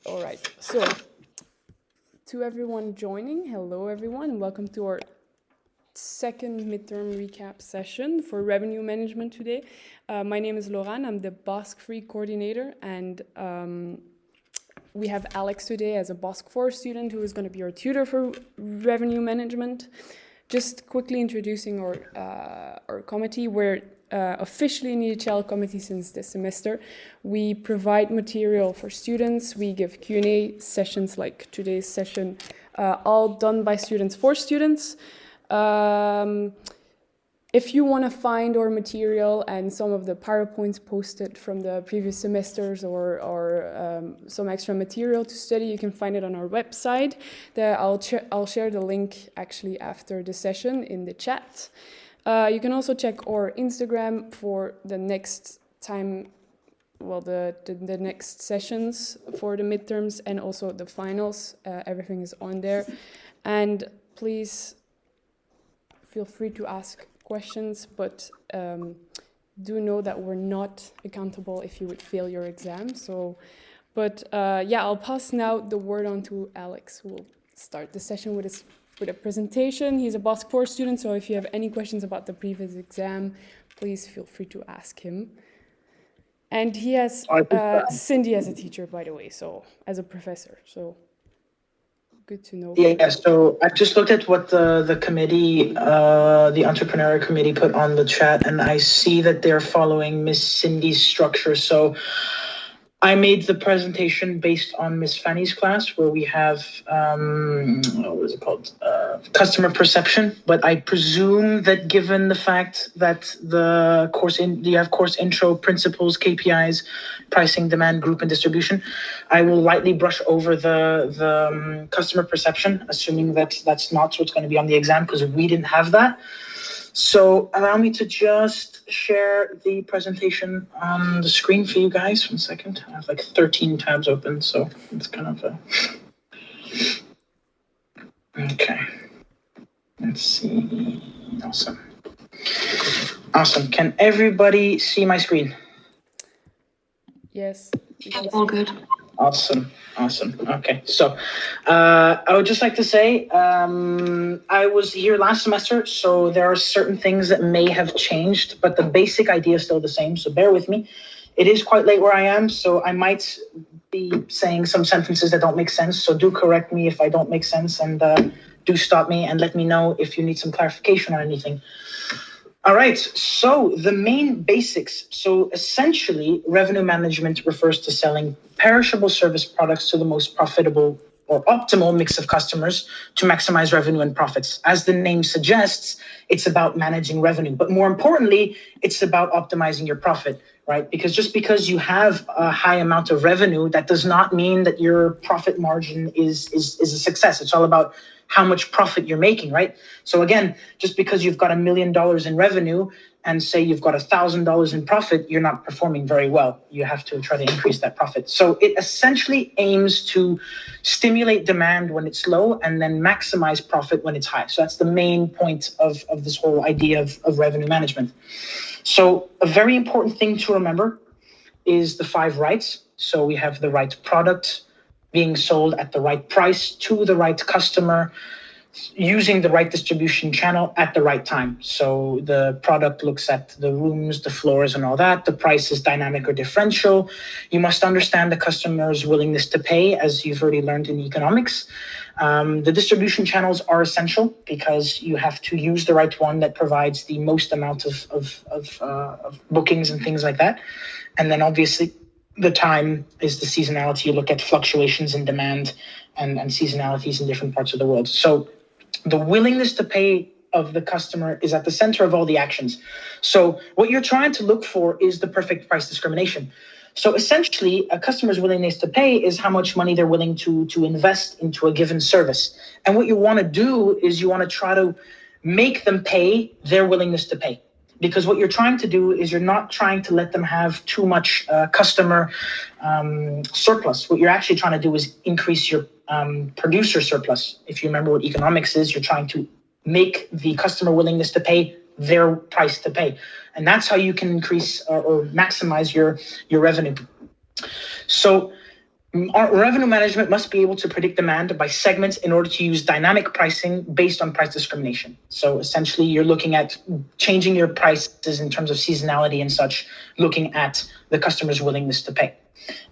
All right. So, to everyone joining, hello everyone, and welcome to our second midterm recap session for revenue management today. My name is Laurent. I'm the Basque Free coordinator, and we have Alex today as a Basque 4 student who is going to be our tutor for revenue management. Just quickly introducing our committee. We're officially an EHL committee since this semester. We provide material for students. We give Q&A sessions like today's session, all done by students for students. If you want to find our material and some of the PowerPoints posted from the previous semesters or some extra material to study, you can find it on our website. I'll share the link actually after the session in the chat. You can also check our Instagram for the next time, well, the next sessions for the midterms and also the finals. Everything is on there. And please feel free to ask questions, but do know that we're not accountable if you would fail your exam. So, I'll pass now the word on to Alex, who will start the session with a presentation. He's a Basque 4 student, so if you have any questions about the previous exam, please feel free to ask him. And he has Cindy as a teacher, by the way, so as a professor. So good to know. Yeah, so I just looked at what the committee, the entrepreneur committee put on the chat, and I see that they're following Miss Cindy's structure. So I made the presentation based on Miss Fanny's class, where we have, what is it called? Customer perception. But I presume that given the fact that the course you have course intro, principles, KPIs, pricing, demand, group, and distribution, I will lightly brush over the customer perception, assuming that that's not what's going to be on the exam, because we didn't have that. So allow me to just share the presentation on the screen for you guys. 1 second. I have like 13 tabs open, so it's kind of a... Okay. Let's see. Awesome. Can everybody see my screen? Yes. All good. Awesome. Okay, so I would just like to say I was here last semester, so there are certain things that may have changed, but the basic idea is still the same, so bear with me. It is quite late where I am, so I might be saying some sentences that don't make sense, so do correct me if I don't make sense, and do stop me and let me know if you need some clarification on anything. All right, so the main basics. So essentially, revenue management refers to selling perishable service products to the most profitable or optimal mix of customers to maximize revenue and profits. As the name suggests, it's about managing revenue, but more importantly, it's about optimizing your profit, right? Because just because you have a high amount of revenue, that does not mean that your profit margin is a success. It's all about how much profit you're making, right? So again, just because you've got $1 million in revenue and say you've got $1,000 in profit, you're not performing very well. You have to try to increase that profit. So it essentially aims to stimulate demand when it's low and then maximize profit when it's high. So that's the main point of this whole idea of revenue management. So a very important thing to remember is the 5 rights. So we have the right product being sold at the right price to the right customer, using the right distribution channel at the right time. So the product looks at the rooms, the floors, and all that. The price is dynamic or differential. You must understand the customer's willingness to pay, as you've already learned in economics. The distribution channels are essential because you have to use the right one that provides the most amount of bookings and things like that. And then obviously, the time is the seasonality. You look at fluctuations in demand and seasonalities in different parts of the world. So the willingness to pay of the customer is at the center of all the actions. So what you're trying to look for is the perfect price discrimination. So essentially, a customer's willingness to pay is how much money they're willing to invest into a given service. And what you want to do is you want to try to make them pay their willingness to pay. Because what you're trying to do is you're not trying to let them have too much customer surplus. What you're actually trying to do is increase your producer surplus. If you remember what economics is, you're trying to make the customer willingness to pay their price to pay. And that's how you can increase or maximize your revenue. So Our revenue management must be able to predict demand by segments in order to use dynamic pricing based on price discrimination. So essentially, you're looking at changing your prices in terms of seasonality and such, looking at the customer's willingness to pay.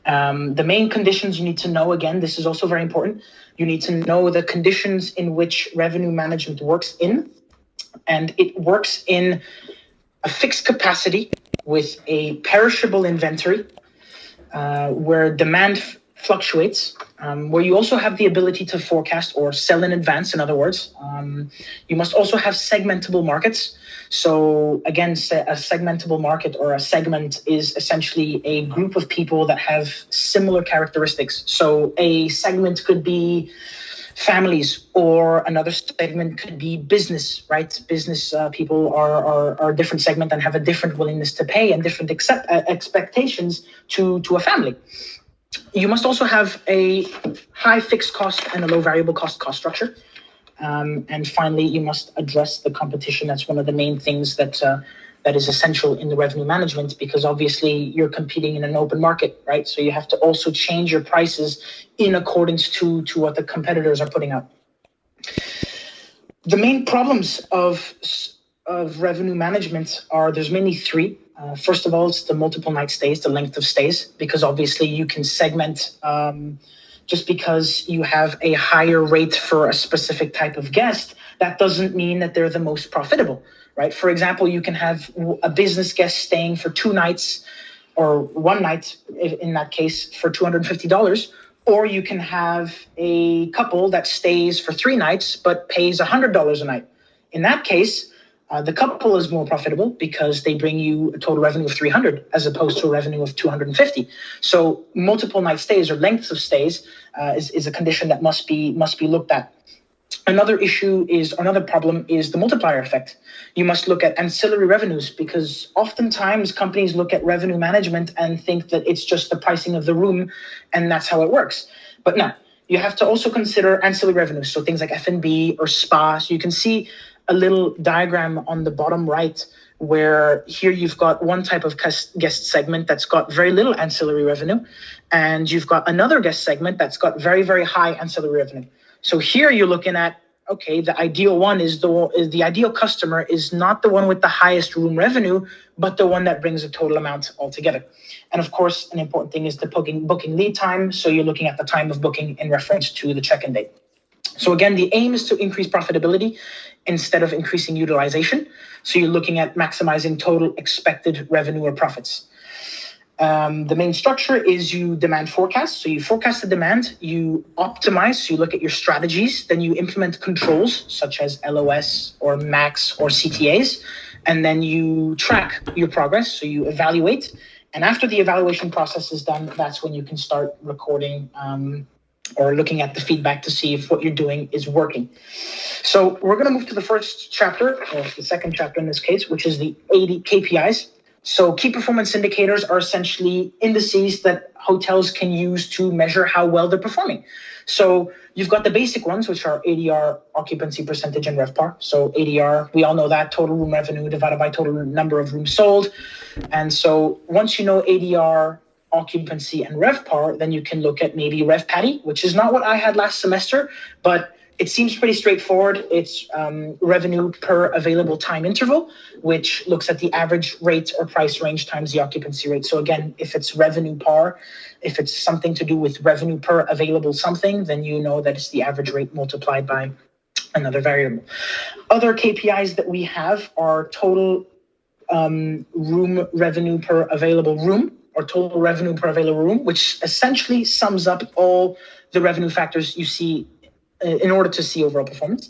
The main conditions you need to know, again, this is also very important. You need to know the conditions in which revenue management works in, and it works in a fixed capacity with a perishable inventory, where demand fluctuates, where you also have the ability to forecast or sell in advance, in other words. You must also have segmentable markets. So again, a segmentable market or a segment is essentially a group of people that have similar characteristics. So a segment could be families, or another segment could be business, right? Business people are a different segment and have a different willingness to pay and different expectations to a family. You must also have a high fixed cost and a low variable cost structure. And finally, you must address the competition. That's one of the main things that is essential in the revenue management, because obviously you're competing in an open market, right? So you have to also change your prices in accordance to what the competitors are putting out. The main problems of revenue management there's mainly three. First of all, it's the multiple night stays, the length of stays, because obviously you can segment just because you have a higher rate for a specific type of guest, that doesn't mean that they're the most profitable, right? For example, you can have a business guest staying for 2 nights or 1 night, in that case, for $250, or you can have a couple that stays for 3 nights but pays $100 a night. In that case, the couple is more profitable because they bring you a total revenue of $300 as opposed to a revenue of $250. So multiple night stays or lengths of stays is a condition that must be looked at. Another problem is the multiplier effect. You must look at ancillary revenues, because oftentimes companies look at revenue management and think that it's just the pricing of the room and that's how it works. But no, you have to also consider ancillary revenues. So things like F&B or spa. So you can see a little diagram on the bottom right, where here you've got one type of guest segment that's got very little ancillary revenue, and you've got another guest segment that's got very, very high ancillary revenue. So here you're looking at, okay, the ideal one is the ideal customer is not the one with the highest room revenue, but the one that brings a total amount altogether. And of course, an important thing is the booking lead time. So you're looking at the time of booking in reference to the check-in date. So again, the aim is to increase profitability instead of increasing utilization. So you're looking at maximizing total expected revenue or profits. The main structure is you demand forecast. So you forecast the demand, you optimize, so you look at your strategies, then you implement controls such as LOS or MAX or CTAs, and then you track your progress. So you evaluate. And after the evaluation process is done, that's when you can start recording or looking at the feedback to see if what you're doing is working. So we're going to move to the first chapter, or the second chapter in this case, which is the 80 KPIs. So key performance indicators are essentially indices that hotels can use to measure how well they're performing. So you've got the basic ones, which are ADR, occupancy percentage, and RevPAR. So ADR, we all know that, total room revenue divided by total number of rooms sold. And so once you know ADR, occupancy, and RevPAR, then you can look at maybe Revpatty, which is not what I had last semester, but it seems pretty straightforward. It's revenue per available time interval, which looks at the average rate or price range times the occupancy rate. So again, if it's revenue par, if it's something to do with revenue per available something, then you know that it's the average rate multiplied by another variable. Other KPIs that we have are total room revenue per available room, or total revenue per available room, which essentially sums up all the revenue factors you see in order to see overall performance.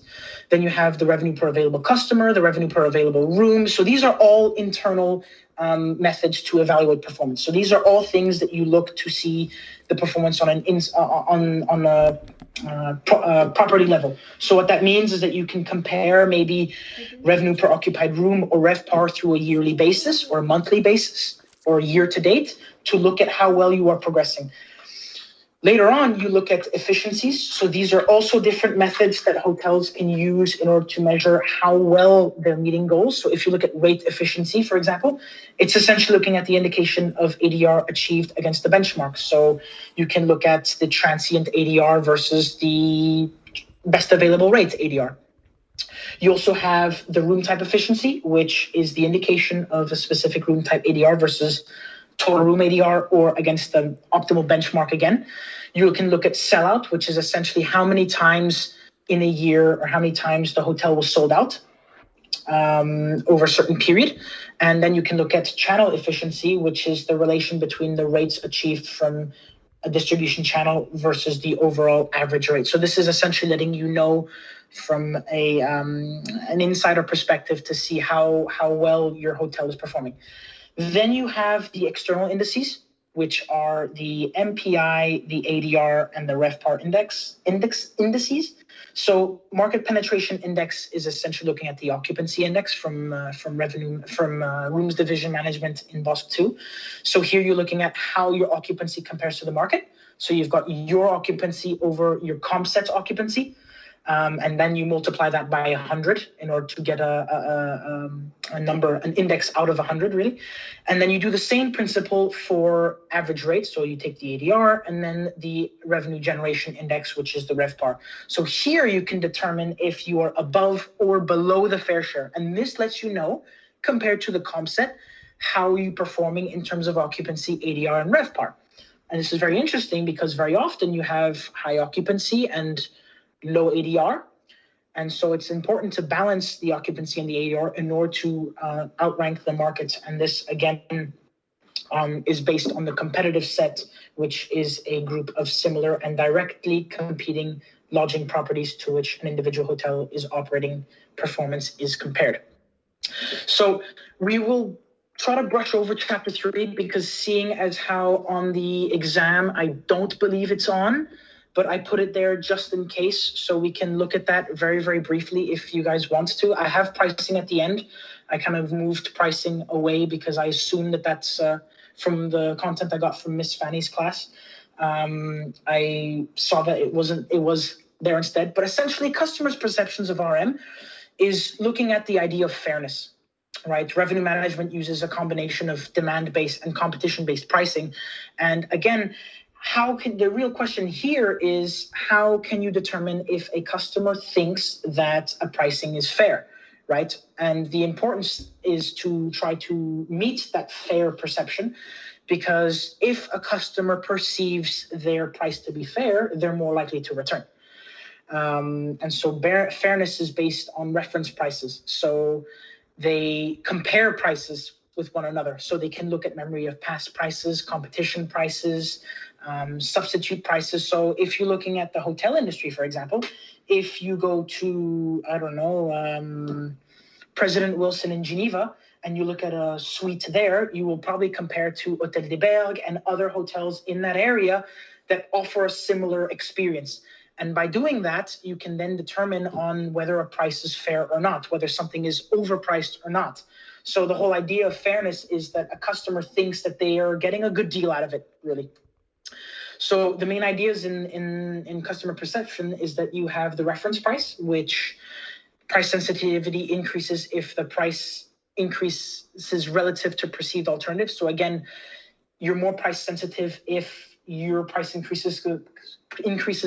Then you have the revenue per available customer, the revenue per available room. So these are all internal methods to evaluate performance. So these are all things that you look to see the performance on a property level. So what that means is that you can compare maybe revenue per occupied room or RevPAR through a yearly basis or a monthly basis or year to date to look at how well you are progressing. Later on, you look at efficiencies. So these are also different methods that hotels can use in order to measure how well they're meeting goals. So if you look at rate efficiency, for example, it's essentially looking at the indication of ADR achieved against the benchmark. So you can look at the transient ADR versus the best available rate ADR. You also have the room type efficiency, which is the indication of a specific room type ADR versus total room ADR or against the optimal benchmark again. You can look at sellout, which is essentially how many times in a year or how many times the hotel was sold out over a certain period. And then you can look at channel efficiency, which is the relation between the rates achieved from a distribution channel versus the overall average rate. So this is essentially letting you know from an insider perspective to see how well your hotel is performing. Then you have the external indices, which are the MPI, the ADR, and the Revpatty indices. So market penetration index is essentially looking at the occupancy index from rooms division management in BOSC 2. So here you're looking at how your occupancy compares to the market. So you've got your occupancy over your comp set's occupancy. And then you multiply that by 100 in order to get a number, an index out of 100, really. And then you do the same principle for average rate. So you take the ADR and then the revenue generation index, which is the Revpatty. So here you can determine if you are above or below the fair share. And this lets you know, compared to the comp set, how are you performing in terms of occupancy, ADR, and Revpatty. And this is very interesting because very often you have high occupancy and low ADR. And so it's important to balance the occupancy and the ADR in order to outrank the market. And this, again, is based on the competitive set, which is a group of similar and directly competing lodging properties to which an individual hotel is operating performance is compared. So we will try to brush over chapter 3 because seeing as how on the exam, I don't believe it's on, but I put it there just in case, so we can look at that very, very briefly if you guys want to. I have pricing at the end. I kind of moved pricing away because I assume that that's from the content I got from Miss Fanny's class. I saw that it was there instead. But essentially, customers' perceptions of RM is looking at the idea of fairness, right? Revenue management uses a combination of demand-based and competition-based pricing. And again, the real question here is how can you determine if a customer thinks that a pricing is fair, right? And the importance is to try to meet that fair perception, because if a customer perceives their price to be fair, they're more likely to return. And so fairness is based on reference prices. So they compare prices with one another. So they can look at memory of past prices, competition prices, substitute prices. So if you're looking at the hotel industry, for example, if you go to, I don't know, President Wilson in Geneva, and you look at a suite there, you will probably compare to Hotel des Bergues and other hotels in that area that offer a similar experience. And by doing that, you can then determine on whether a price is fair or not, whether something is overpriced or not. So the whole idea of fairness is that a customer thinks that they are getting a good deal out of it, really. So the main ideas in customer perception is that you have the reference price, which price sensitivity increases if the price increases relative to perceived alternatives. So again, you're more price sensitive if your price increases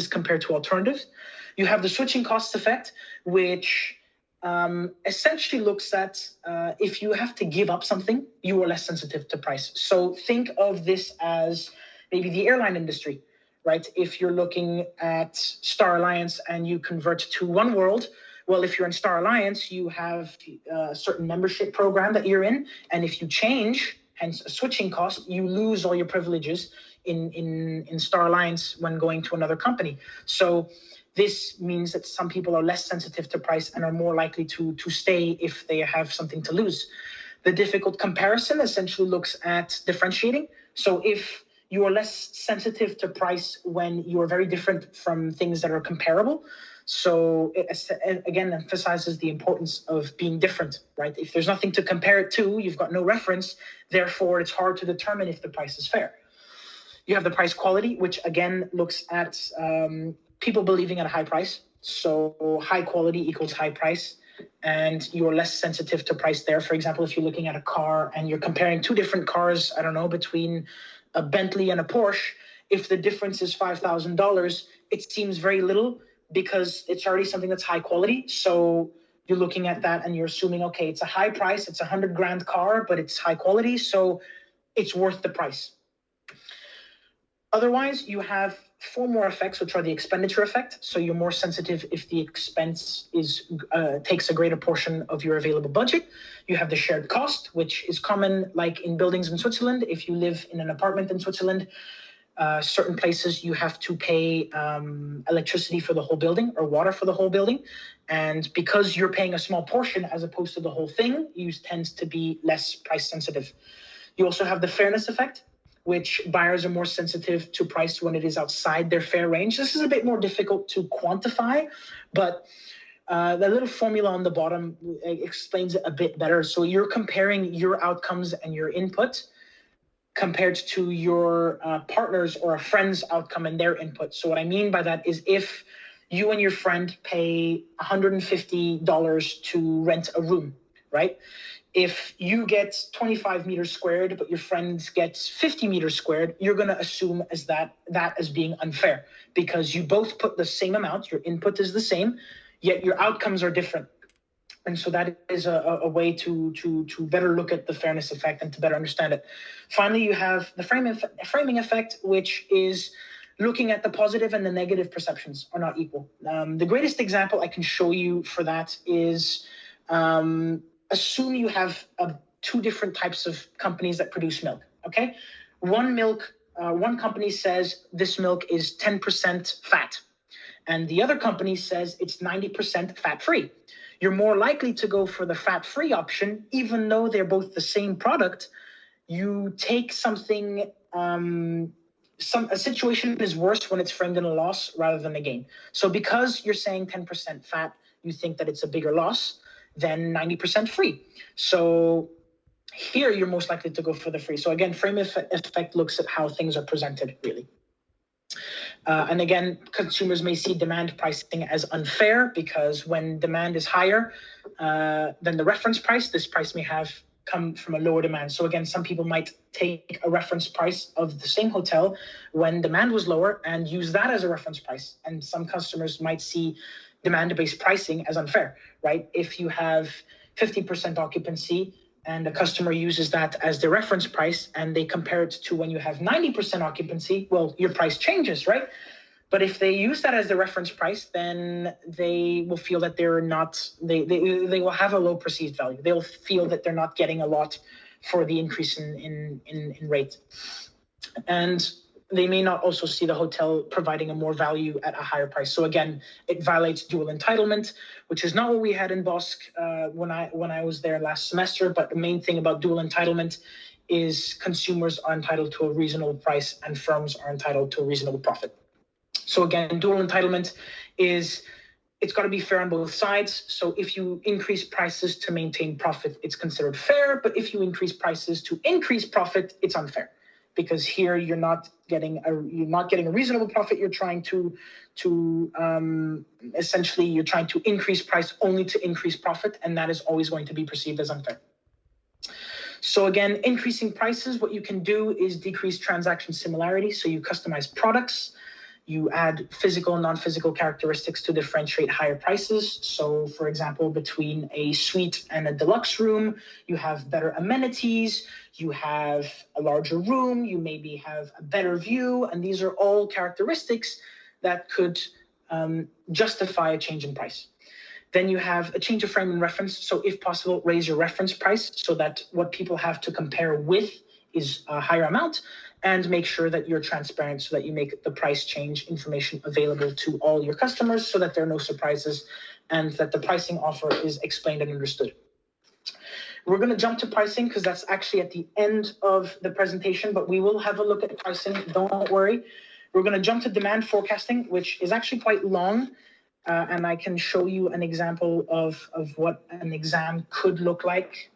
compared to alternatives. You have the switching cost effect, which essentially looks at if you have to give up something, you are less sensitive to price. So think of this as maybe the airline industry, right? If you're looking at Star Alliance and you convert to One World, well, if you're in Star Alliance, you have a certain membership program that you're in. And if you change, hence a switching cost, you lose all your privileges in Star Alliance when going to another company. So this means that some people are less sensitive to price and are more likely to stay if they have something to lose. The difficult comparison essentially looks at differentiating. So if you are less sensitive to price when you are very different from things that are comparable. So it again emphasizes the importance of being different, right? If there's nothing to compare it to, you've got no reference, therefore it's hard to determine if the price is fair. You have the price quality, which again looks at people believing at a high price. So high quality equals high price, and you're less sensitive to price there. For example, if you're looking at a car and you're comparing two different cars, I don't know, between a Bentley and a Porsche, if the difference is $5,000, it seems very little because it's already something that's high quality. So you're looking at that and you're assuming, okay, it's a high price, it's $100,000 car, but it's high quality, so it's worth the price. Otherwise, you have four more effects, which are the expenditure effect. So you're more sensitive if the expense takes a greater portion of your available budget. You have the shared cost, which is common like in buildings in Switzerland. If you live in an apartment in Switzerland, certain places you have to pay electricity for the whole building or water for the whole building. And because you're paying a small portion as opposed to the whole thing, you tend to be less price sensitive. You also have the fairness effect, which buyers are more sensitive to price when it is outside their fair range. This is a bit more difficult to quantify, but the little formula on the bottom explains it a bit better. So you're comparing your outcomes and your input compared to your partner's or a friend's outcome and their input. So what I mean by that is if you and your friend pay $150 to rent a room, right? If you get 25 meters squared, but your friend gets 50 meters squared, you're going to assume that as being unfair because you both put the same amount, your input is the same, yet your outcomes are different. And so that is a way to better look at the fairness effect and to better understand it. Finally, you have the framing effect, which is looking at the positive and the negative perceptions are not equal. The greatest example I can show you for that is assume you have two different types of companies that produce milk, okay? One company says this milk is 10% fat, and the other company says it's 90% fat-free. You're more likely to go for the fat-free option, even though they're both the same product. You take something, a situation is worse when it's framed in a loss rather than a gain. So because you're saying 10% fat, you think that it's a bigger loss than 90% free. So here you're most likely to go for the free. So again, frame effect looks at how things are presented, really. And again, consumers may see demand pricing as unfair because when demand is higher than the reference price, this price may have come from a lower demand. So again, some people might take a reference price of the same hotel when demand was lower and use that as a reference price. And some customers might see demand-based pricing as unfair, right? If you have 50% occupancy and a customer uses that as their reference price and they compare it to when you have 90% occupancy, well, your price changes, right? But if they use that as the reference price, then they will feel that they're not, they will have a low perceived value. They'll feel that they're not getting a lot for the increase in rate. And they may not also see the hotel providing a more value at a higher price. So again, it violates dual entitlement, which is not what we had in BOSC when I was there last semester. But the main thing about dual entitlement is consumers are entitled to a reasonable price and firms are entitled to a reasonable profit. So again, dual entitlement is, it's got to be fair on both sides. So if you increase prices to maintain profit, it's considered fair. But if you increase prices to increase profit, it's unfair. Because here you're not getting a reasonable profit. You're trying to essentially you're trying to increase price only to increase profit, and that is always going to be perceived as unfair. So again, increasing prices, what you can do is decrease transaction similarity. So you customize products, you add physical and non-physical characteristics to differentiate higher prices. So for example, between a suite and a deluxe room, you have better amenities, you have a larger room, you maybe have a better view, and these are all characteristics that could justify a change in price. Then you have a change of frame and reference. So if possible, raise your reference price so that what people have to compare with is a higher amount, and make sure that you're transparent so that you make the price change information available to all your customers so that there are no surprises and that the pricing offer is explained and understood. We're going to jump to pricing because that's actually at the end of the presentation, but we will have a look at pricing. Don't worry. We're going to jump to demand forecasting, which is actually quite long. and I can show you an example of what an exam could look like,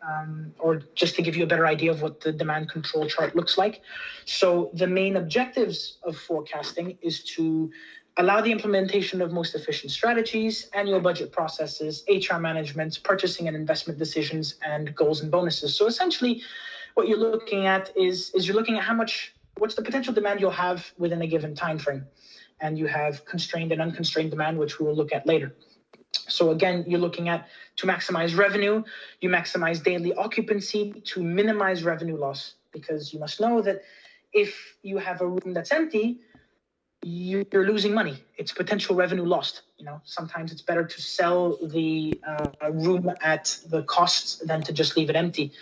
or just to give you a better idea of what the demand control chart looks like. So the main objectives of forecasting is to allow the implementation of most efficient strategies, annual budget processes, HR management, purchasing and investment decisions, and goals and bonuses. So essentially, what you're looking at is you're looking at what's the potential demand you'll have within a given time frame. And you have constrained and unconstrained demand, which we will look at later. So again, you're looking at to maximize revenue, you maximize daily occupancy to minimize revenue loss, because you must know that if you have a room that's empty, you're losing money. It's potential revenue lost. Sometimes it's better to sell the room at the cost than to just leave it empty.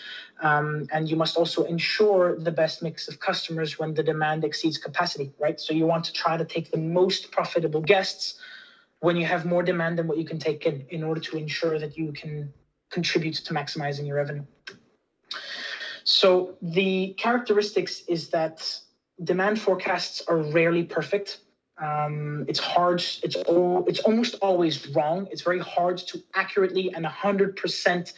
And you must also ensure the best mix of customers when the demand exceeds capacity, right? So you want to try to take the most profitable guests when you have more demand than what you can take in order to ensure that you can contribute to maximizing your revenue. So the characteristics is that demand forecasts are rarely perfect. It's hard. It's almost always wrong. It's very hard to accurately and 100%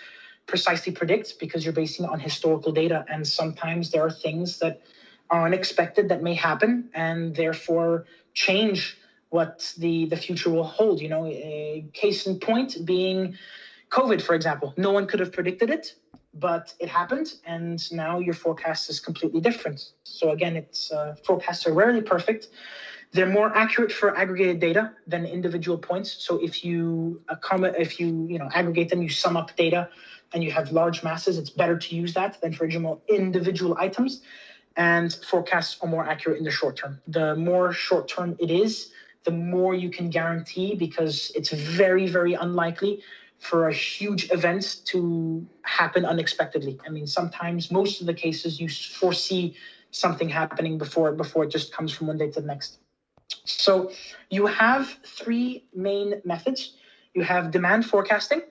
precisely predict, because you're basing it on historical data. And sometimes there are things that are unexpected that may happen and therefore change what the future will hold. A case in point being COVID, for example. No one could have predicted it, but it happened, and now your forecast is completely different. So again, forecasts are rarely perfect. They're more accurate for aggregated data than individual points. So if you aggregate them, you sum up data, and you have large masses, it's better to use that than for individual items. And forecasts are more accurate in the short term. The more short term it is, the more you can guarantee, because it's very, very unlikely for a huge event to happen unexpectedly. I mean, sometimes, most of the cases, you foresee something happening before it just comes from one day to the next. So you have three main methods. You have demand forecasting,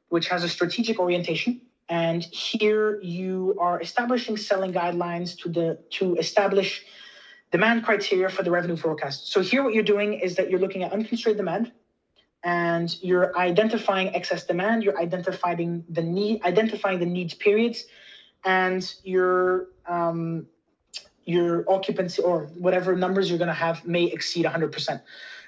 which has a strategic orientation. And here you are establishing selling guidelines to establish demand criteria for the revenue forecast. So here what you're doing is that you're looking at unconstrained demand, and you're identifying excess demand, you're identifying the needs periods, and your occupancy or whatever numbers you're going to have may exceed 100%.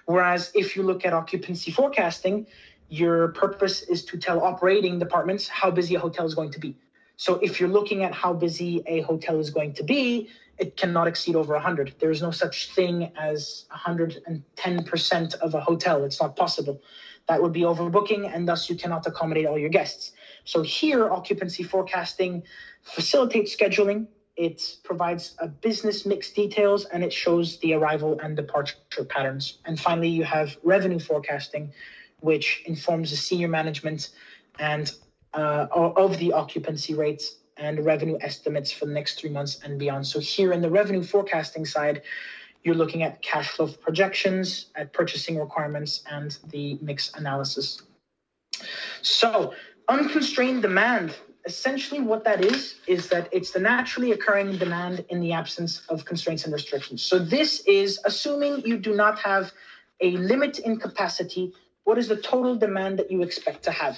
Whereas if you look at occupancy forecasting, your purpose is to tell operating departments how busy a hotel is going to be. So if you're looking at how busy a hotel is going to be, it cannot exceed over 100. There is no such thing as 110% of a hotel. It's not possible. That would be overbooking, and thus you cannot accommodate all your guests. So here, occupancy forecasting facilitates scheduling. It provides a business mix details, and it shows the arrival and departure patterns. And finally, you have revenue forecasting, which informs the senior management and of the occupancy rates and revenue estimates for the next 3 months and beyond. So here in the revenue forecasting side, you're looking at cash flow projections, at purchasing requirements, and the mix analysis. So unconstrained demand, essentially what that is that it's the naturally occurring demand in the absence of constraints and restrictions. So this is assuming you do not have a limit in capacity. What is the total demand that you expect to have?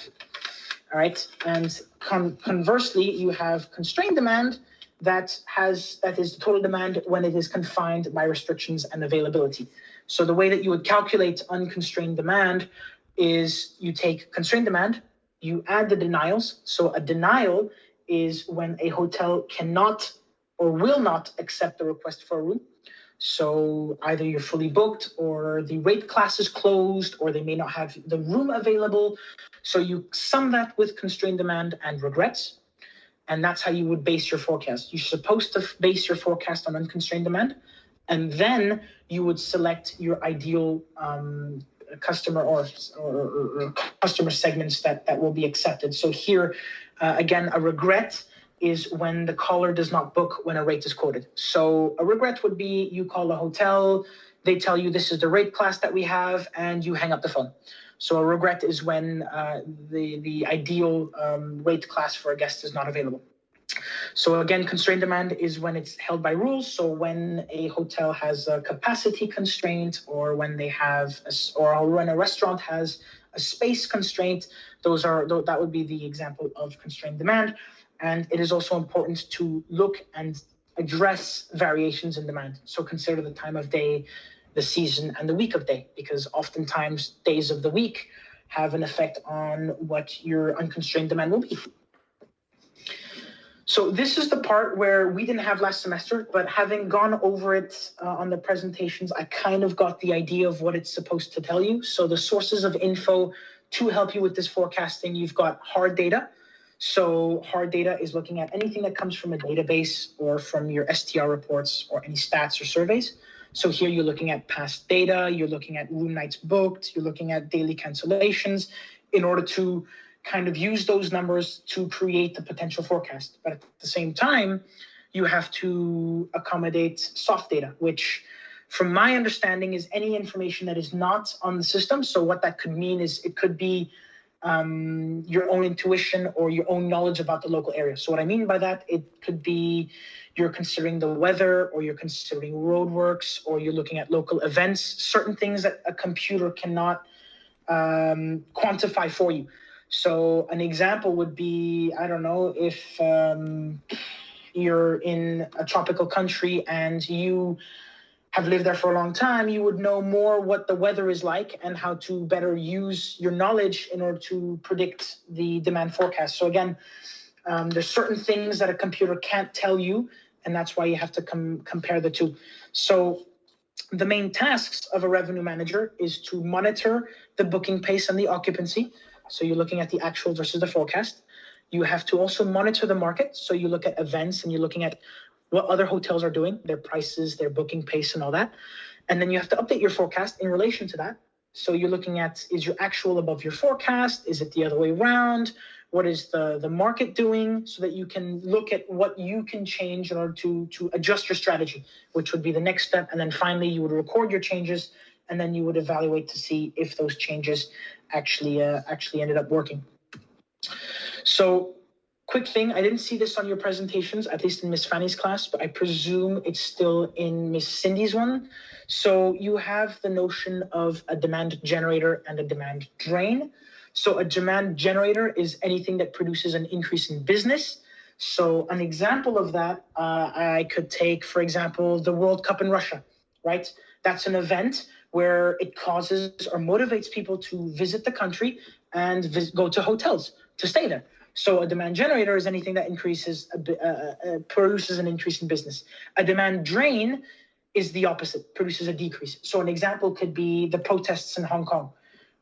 All right, and conversely, you have constrained demand that is the total demand when it is confined by restrictions and availability. So the way that you would calculate unconstrained demand is you take constrained demand, you add the denials. So a denial is when a hotel cannot or will not accept the request for a room. So either you're fully booked, or the rate class is closed, or they may not have the room available. So you sum that with constrained demand and regrets, and that's how you would base your forecast. You're supposed to base your forecast on unconstrained demand, and then you would select your ideal customer or customer segments that will be accepted. So here, again, a regret is when the caller does not book when a rate is quoted. So a regret would be you call a hotel, they tell you this is the rate class that we have, and you hang up the phone. So a regret is when the ideal rate class for a guest is not available. So again, constrained demand is when it's held by rules. So when a hotel has a capacity constraint, or when they have, or when a restaurant has a space constraint, that would be the example of constrained demand. And it is also important to look and address variations in demand. So consider the time of day, the season, and the week of day, because oftentimes days of the week have an effect on what your unconstrained demand will be. So this is the part where we didn't have last semester, but having gone over it on the presentations, I kind of got the idea of what it's supposed to tell you. So the sources of info to help you with this forecasting, you've got hard data. So hard data is looking at anything that comes from a database or from your STR reports or any stats or surveys. So here you're looking at past data, you're looking at room nights booked, you're looking at daily cancellations in order to kind of use those numbers to create the potential forecast. But at the same time, you have to accommodate soft data, which from my understanding is any information that is not on the system. So what that could mean is it could be your own intuition or your own knowledge about the local area. So what I mean by that, it could be you're considering the weather, or you're considering roadworks, or you're looking at local events, certain things that a computer cannot quantify for you. So an example would be, I don't know, if you're in a tropical country and you have lived there for a long time, you would know more what the weather is like and how to better use your knowledge in order to predict the demand forecast. So again, there's certain things that a computer can't tell you, and that's why you have to compare the two. So the main tasks of a revenue manager is to monitor the booking pace and the occupancy. So you're looking at the actual versus the forecast. You have to also monitor the market. So you look at events and you're looking at what other hotels are doing, their prices, their booking pace, and all that. And then you have to update your forecast in relation to that. So you're looking at, is your actual above your forecast? Is it the other way around? What is the market doing? So that you can look at what you can change in order to adjust your strategy, which would be the next step. And then finally, you would record your changes, and then you would evaluate to see if those changes actually ended up working. So quick thing, I didn't see this on your presentations, at least in Miss Fanny's class, but I presume it's still in Miss Cindy's one. So you have the notion of a demand generator and a demand drain. So a demand generator is anything that produces an increase in business. So an example of that, I could take, for example, the World Cup in Russia, right? That's an event where it causes or motivates people to visit the country and go to hotels to stay there. So a demand generator is anything that produces an increase in business. A demand drain is the opposite, produces a decrease. So an example could be the protests in Hong Kong.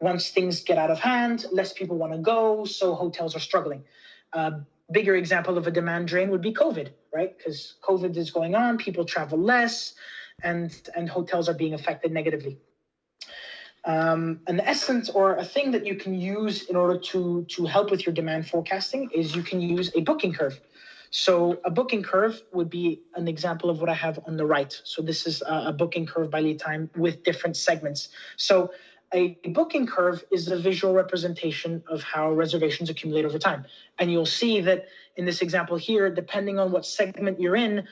Once things get out of hand, less people want to go, so hotels are struggling. Bigger example of a demand drain would be COVID, right? Because COVID is going on, people travel less, and hotels are being affected negatively. An essence or a thing that you can use in order to help with your demand forecasting is you can use a booking curve. So a booking curve would be an example of what I have on the right. So this is a booking curve by lead time with different segments. So a booking curve is a visual representation of how reservations accumulate over time. And you'll see that in this example here, depending on what segment you're in,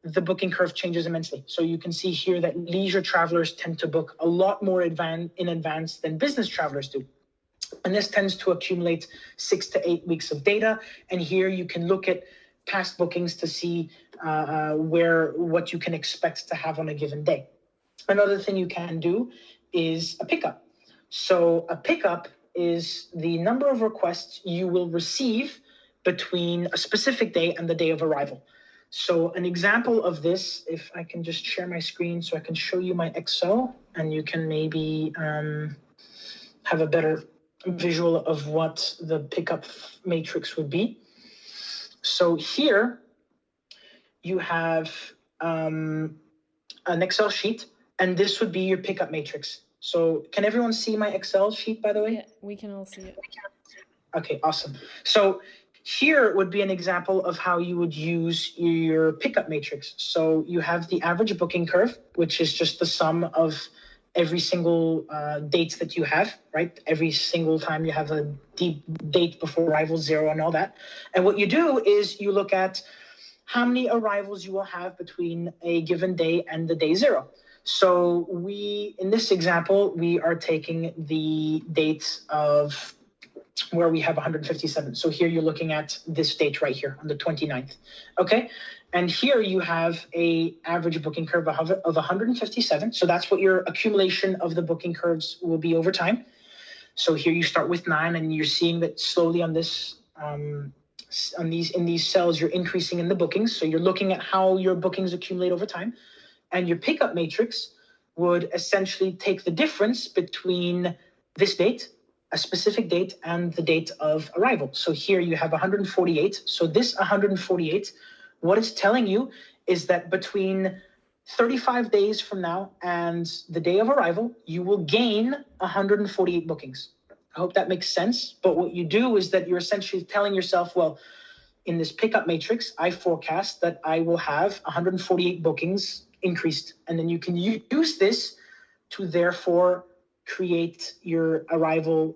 the booking curve changes immensely. So you can see here that leisure travelers tend to book a lot more in advance than business travelers do. And this tends to accumulate 6 to 8 weeks of data. And here you can look at past bookings to see what you can expect to have on a given day. Another thing you can do is a pickup. So a pickup is the number of requests you will receive between a specific day and the day of arrival. So an example of this, if I can just share my screen so I can show you my Excel, and you can maybe have a better visual of what the pickup matrix would be. So here you have an Excel sheet, and this would be your pickup matrix. So can everyone see my Excel sheet, by the way? Yeah, we can all see it. Okay, awesome. So here would be an example of how you would use your pickup matrix. So you have the average booking curve, which is just the sum of every single date that you have, right? Every single time you have a deep date before arrival, 0, and all that. And what you do is you look at how many arrivals you will have between a given day and the day zero. So in this example, we are taking the date of where we have 157. So here you're looking at this date right here on the 29th, okay? And here you have a average booking curve of 157. So that's what your accumulation of the booking curves will be over time. So here you start with 9, and you're seeing that slowly on this, in these cells, you're increasing in the bookings. So you're looking at how your bookings accumulate over time. And your pickup matrix would essentially take the difference between this date, a specific date, and the date of arrival. So here you have 148. So this 148, what it's telling you is that between 35 days from now and the day of arrival, you will gain 148 bookings. I hope that makes sense. But what you do is that you're essentially telling yourself, well, in this pickup matrix, I forecast that I will have 148 bookings increased. And then you can use this to therefore create your arrival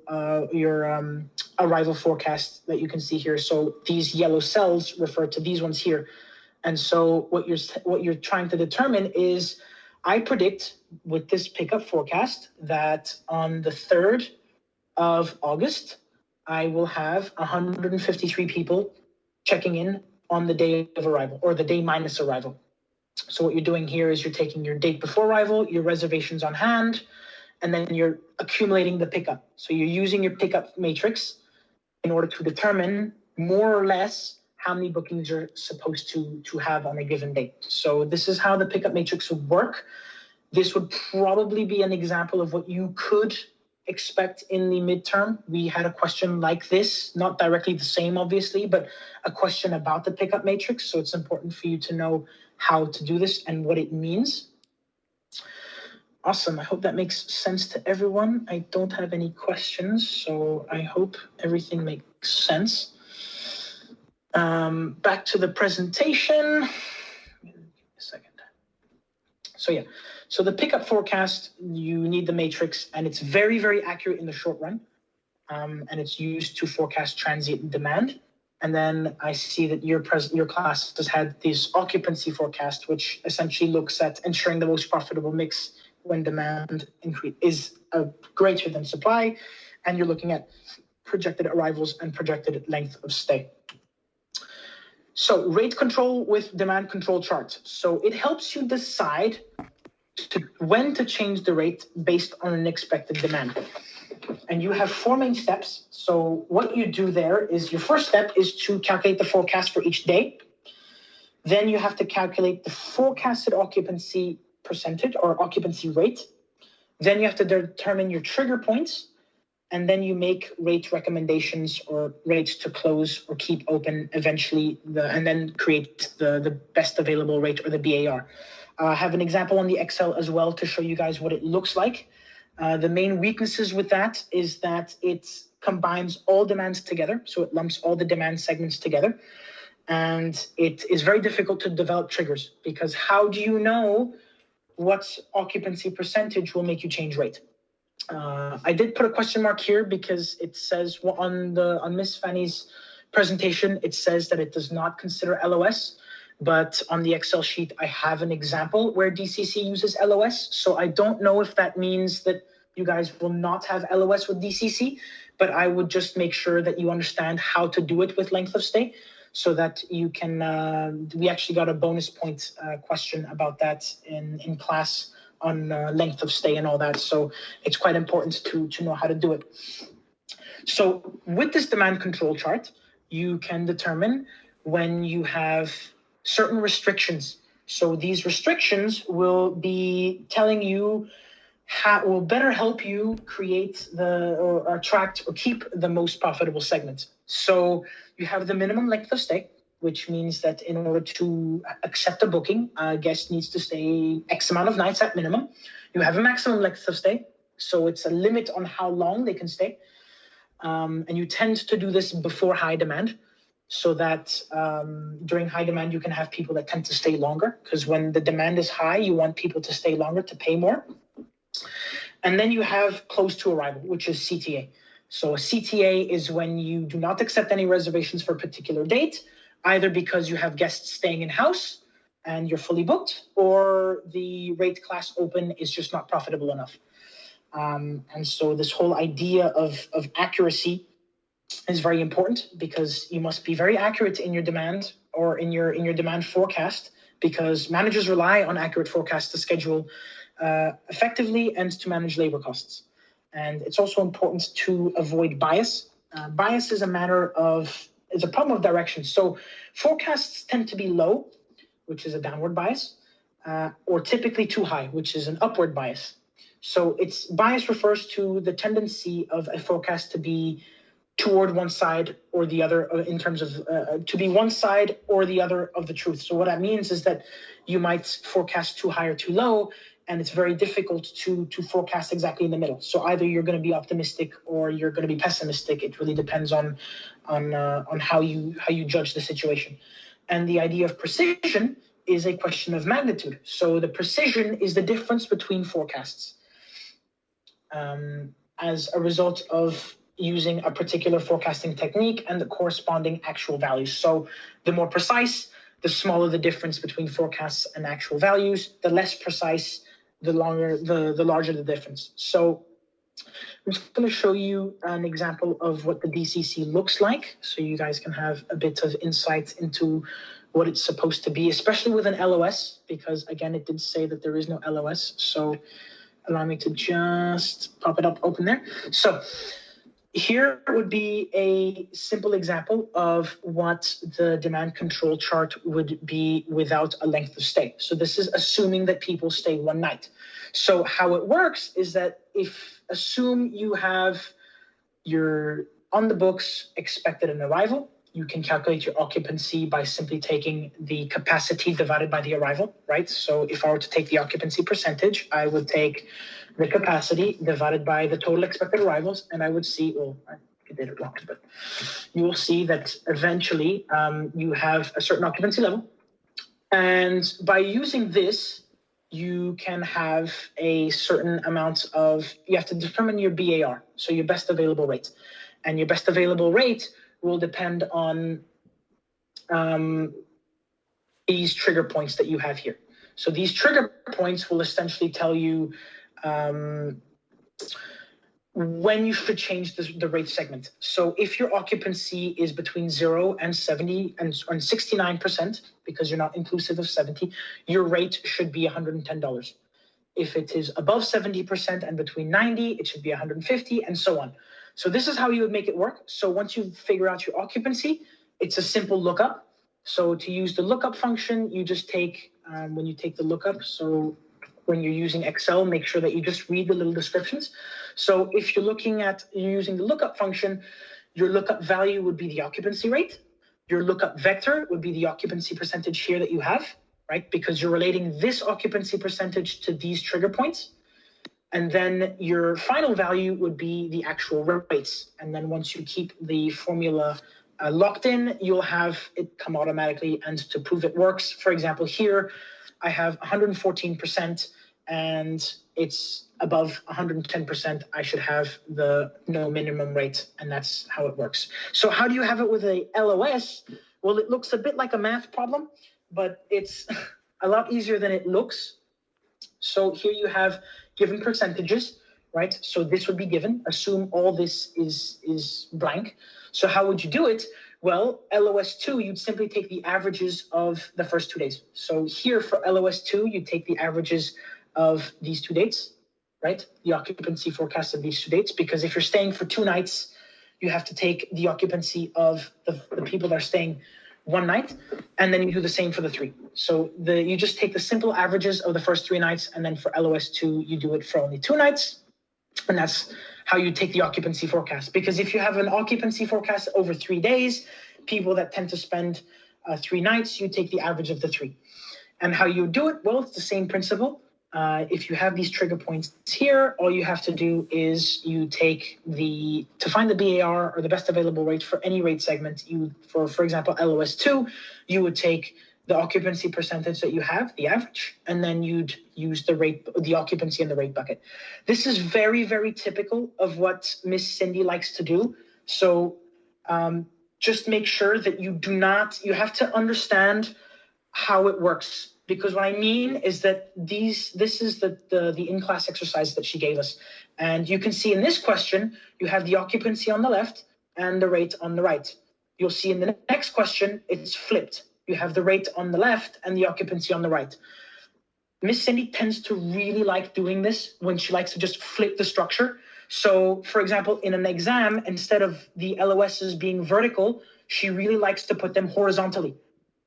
forecast that you can see here. So these yellow cells refer to these ones here. And so what you're trying to determine is, I predict with this pickup forecast that on the 3rd of August, I will have 153 people checking in on the day of arrival, or the day minus arrival. So what you're doing here is you're taking your date before arrival, your reservations on hand, and then you're accumulating the pickup. So you're using your pickup matrix in order to determine more or less how many bookings you're supposed to have on a given date. So this is how the pickup matrix would work. This would probably be an example of what you could expect in the midterm. We had a question like this, not directly the same, obviously, but a question about the pickup matrix. So it's important for you to know how to do this and what it means. Awesome. I hope that makes sense to everyone. I don't have any questions, so I hope everything makes sense. Back to the presentation. Give me a second. So yeah, so the pickup forecast, you need the matrix, and it's very, very accurate in the short run. And it's used to forecast transient demand. And then I see that your class has had this occupancy forecast, which essentially looks at ensuring the most profitable mix when demand increase is greater than supply, and you're looking at projected arrivals and projected length of stay. So rate control with demand control chart. So it helps you decide when to change the rate based on an expected demand. And you have 4 main steps. So what you do there is, your first step is to calculate the forecast for each day. Then you have to calculate the forecasted occupancy percentage or occupancy rate. Then you have to determine your trigger points. And then you make rate recommendations or rates to close or keep open eventually, and then create the best available rate, or the BAR. I have an example on the Excel as well to show you guys what it looks like. The main weaknesses with that is that it combines all demands together. So it lumps all the demand segments together. And it is very difficult to develop triggers, because how do you know what occupancy percentage will make you change rate? I did put a question mark here because it says on Miss Fanny's presentation, it says that it does not consider LOS. But on the Excel sheet, I have an example where DCC uses LOS. So I don't know if that means that you guys will not have LOS with DCC, but I would just make sure that you understand how to do it with length of stay, so that you can, we actually got a bonus point question about that in class on length of stay and all that. So it's quite important to know how to do it. So with this demand control chart, you can determine when you have certain restrictions. So these restrictions will be telling you will better help you create or attract or keep the most profitable segments. So you have the minimum length of stay, which means that in order to accept a booking, a guest needs to stay X amount of nights at minimum. You have a maximum length of stay, so it's a limit on how long they can stay. And you tend to do this before high demand, so that during high demand, you can have people that tend to stay longer, because when the demand is high, you want people to stay longer to pay more. And then you have close to arrival, which is CTA. So a CTA is when you do not accept any reservations for a particular date, either because you have guests staying in-house and you're fully booked, or the rate class open is just not profitable enough. And so this whole idea of accuracy is very important, because you must be very accurate in your demand or in your demand forecast, because managers rely on accurate forecasts to schedule effectively and to manage labor costs. And it's also important to avoid bias. Bias is a problem of direction. So forecasts tend to be low, which is a downward bias, or typically too high, which is an upward bias. So bias refers to the tendency of a forecast to be toward one side or the other, in terms of to be one side or the other of the truth. So what that means is that you might forecast too high or too low, and it's very difficult to forecast exactly in the middle. So either you're going to be optimistic or you're going to be pessimistic. It really depends on how you judge the situation. And the idea of precision is a question of magnitude. So the precision is the difference between forecasts as a result of using a particular forecasting technique and the corresponding actual values. So the more precise, the smaller the difference between forecasts and actual values. The less precise, the larger the difference. So I'm just going to show you an example of what the DCC looks like, so you guys can have a bit of insight into what it's supposed to be, especially with an LOS, because again, it did say that there is no LOS. So allow me to just pop it up, open there. So here would be a simple example of what the demand control chart would be without a length of stay. So this is assuming that people stay one night. So how it works is that assume you have your on the books expected an arrival, you can calculate your occupancy by simply taking the capacity divided by the arrival, right? So if I were to take the occupancy percentage, I would take the capacity divided by the total expected arrivals, and I would see, well, I did it wrong, but you will see that eventually you have a certain occupancy level. And by using this, you can have a certain amount you have to determine your BAR, so your best available rate. And your best available rate will depend on these trigger points that you have here. So these trigger points will essentially tell you when you should change the rate segment. So if your occupancy is between 0 and 70 and 69%, because you're not inclusive of 70, your rate should be $110. If it is above 70% and between 90, it should be 150, and so on. So this is how you would make it work. So once you figure out your occupancy, it's a simple lookup. So to use the lookup function, you just take, when you take the lookup, so when you're using Excel, make sure that you just read the little descriptions. So if you're using the lookup function, your lookup value would be the occupancy rate. Your lookup vector would be the occupancy percentage here that you have, right? Because you're relating this occupancy percentage to these trigger points. And then your final value would be the actual rates. And then once you keep the formula locked in, you'll have it come automatically. And to prove it works, for example, here I have 114% and it's above 110%. I should have the no minimum rate, and that's how it works. So how do you have it with a LOS? Well, it looks a bit like a math problem, but it's a lot easier than it looks. So here you have given percentages, right? So this would be given. Assume all this is blank. So how would you do it? Well, LOS2, you'd simply take the averages of the first 2 days. So here for LOS2, you take the averages of these 2 dates, right? The occupancy forecast of these 2 dates, because if you're staying for 2 nights, you have to take the occupancy of the people that are staying 1 night, and then you do the same for the 3. So you just take the simple averages of the first 3 nights, and then for LOS2, you do it for only 2 nights. And that's how you take the occupancy forecast. Because if you have an occupancy forecast over 3 days, people that tend to spend 3 nights, you take the average of the 3. And how you do it? Well, it's the same principle. If you have these trigger points here, all you have to do is you take to find the BAR, or the best available rate for any rate segment, for example, LOS2, you would take the occupancy percentage that you have, the average, and then you'd use the occupancy in the rate bucket. This is very, very typical of what Miss Cindy likes to do. So just make sure that you have to understand how it works. Because what I mean is that this is the in-class exercise that she gave us. And you can see in this question, you have the occupancy on the left and the rate on the right. You'll see in the next question, it's flipped. You have the rate on the left and the occupancy on the right. Miss Cindy tends to really like doing this when she likes to just flip the structure. So, for example, in an exam, instead of the LOSs being vertical, she really likes to put them horizontally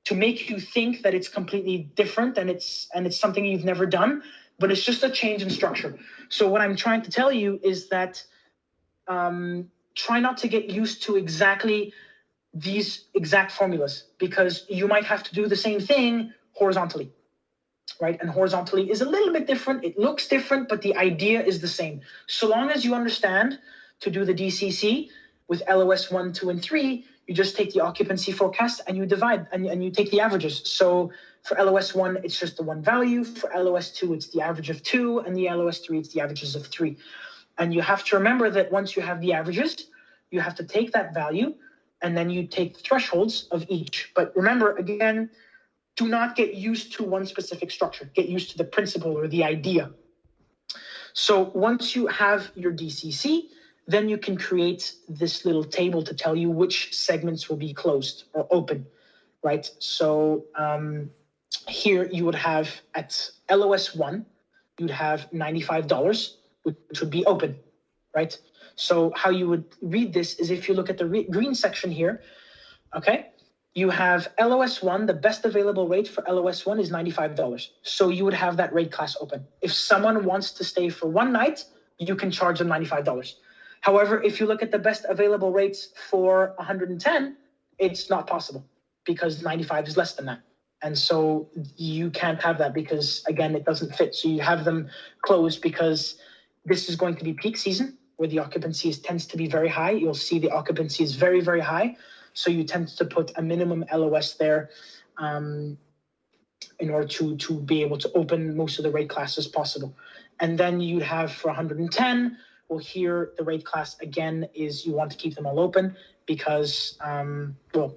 to make you think that it's completely different and it's something you've never done, but it's just a change in structure. So what I'm trying to tell you is that try not to get used to exactly these exact formulas, because you might have to do the same thing horizontally, right? And horizontally is a little bit different. It looks different, but the idea is the same. So long as you understand to do the DCC with LOS 1, 2, and 3, you just take the occupancy forecast and you divide and you take the averages. So for LOS 1, it's just the one value. For LOS 2, it's the average of 2. And the LOS 3, it's the averages of 3. And you have to remember that once you have the averages, you have to take that value and then you take the thresholds of each. But remember, again, do not get used to one specific structure. Get used to the principle or the idea. So once you have your DCC, then you can create this little table to tell you which segments will be closed or open, right? So here you would have at LOS 1, you'd have $95, which would be open, right? So how you would read this is if you look at the green section here, okay? You have LOS 1, the best available rate for LOS 1 is $95. So you would have that rate class open. If someone wants to stay for one night, you can charge them $95. However, if you look at the best available rates for 110, it's not possible because 95 is less than that. And so you can't have that because, again, it doesn't fit. So you have them closed because this is going to be peak season where the occupancy tends to be very high. You'll see the occupancy is very, very high. So you tend to put a minimum LOS there in order to be able to open most of the rate classes possible. And then you have for 110, well, here the rate class again is you want to keep them all open because, well,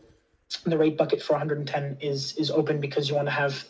the rate bucket for 110 is open because you want to have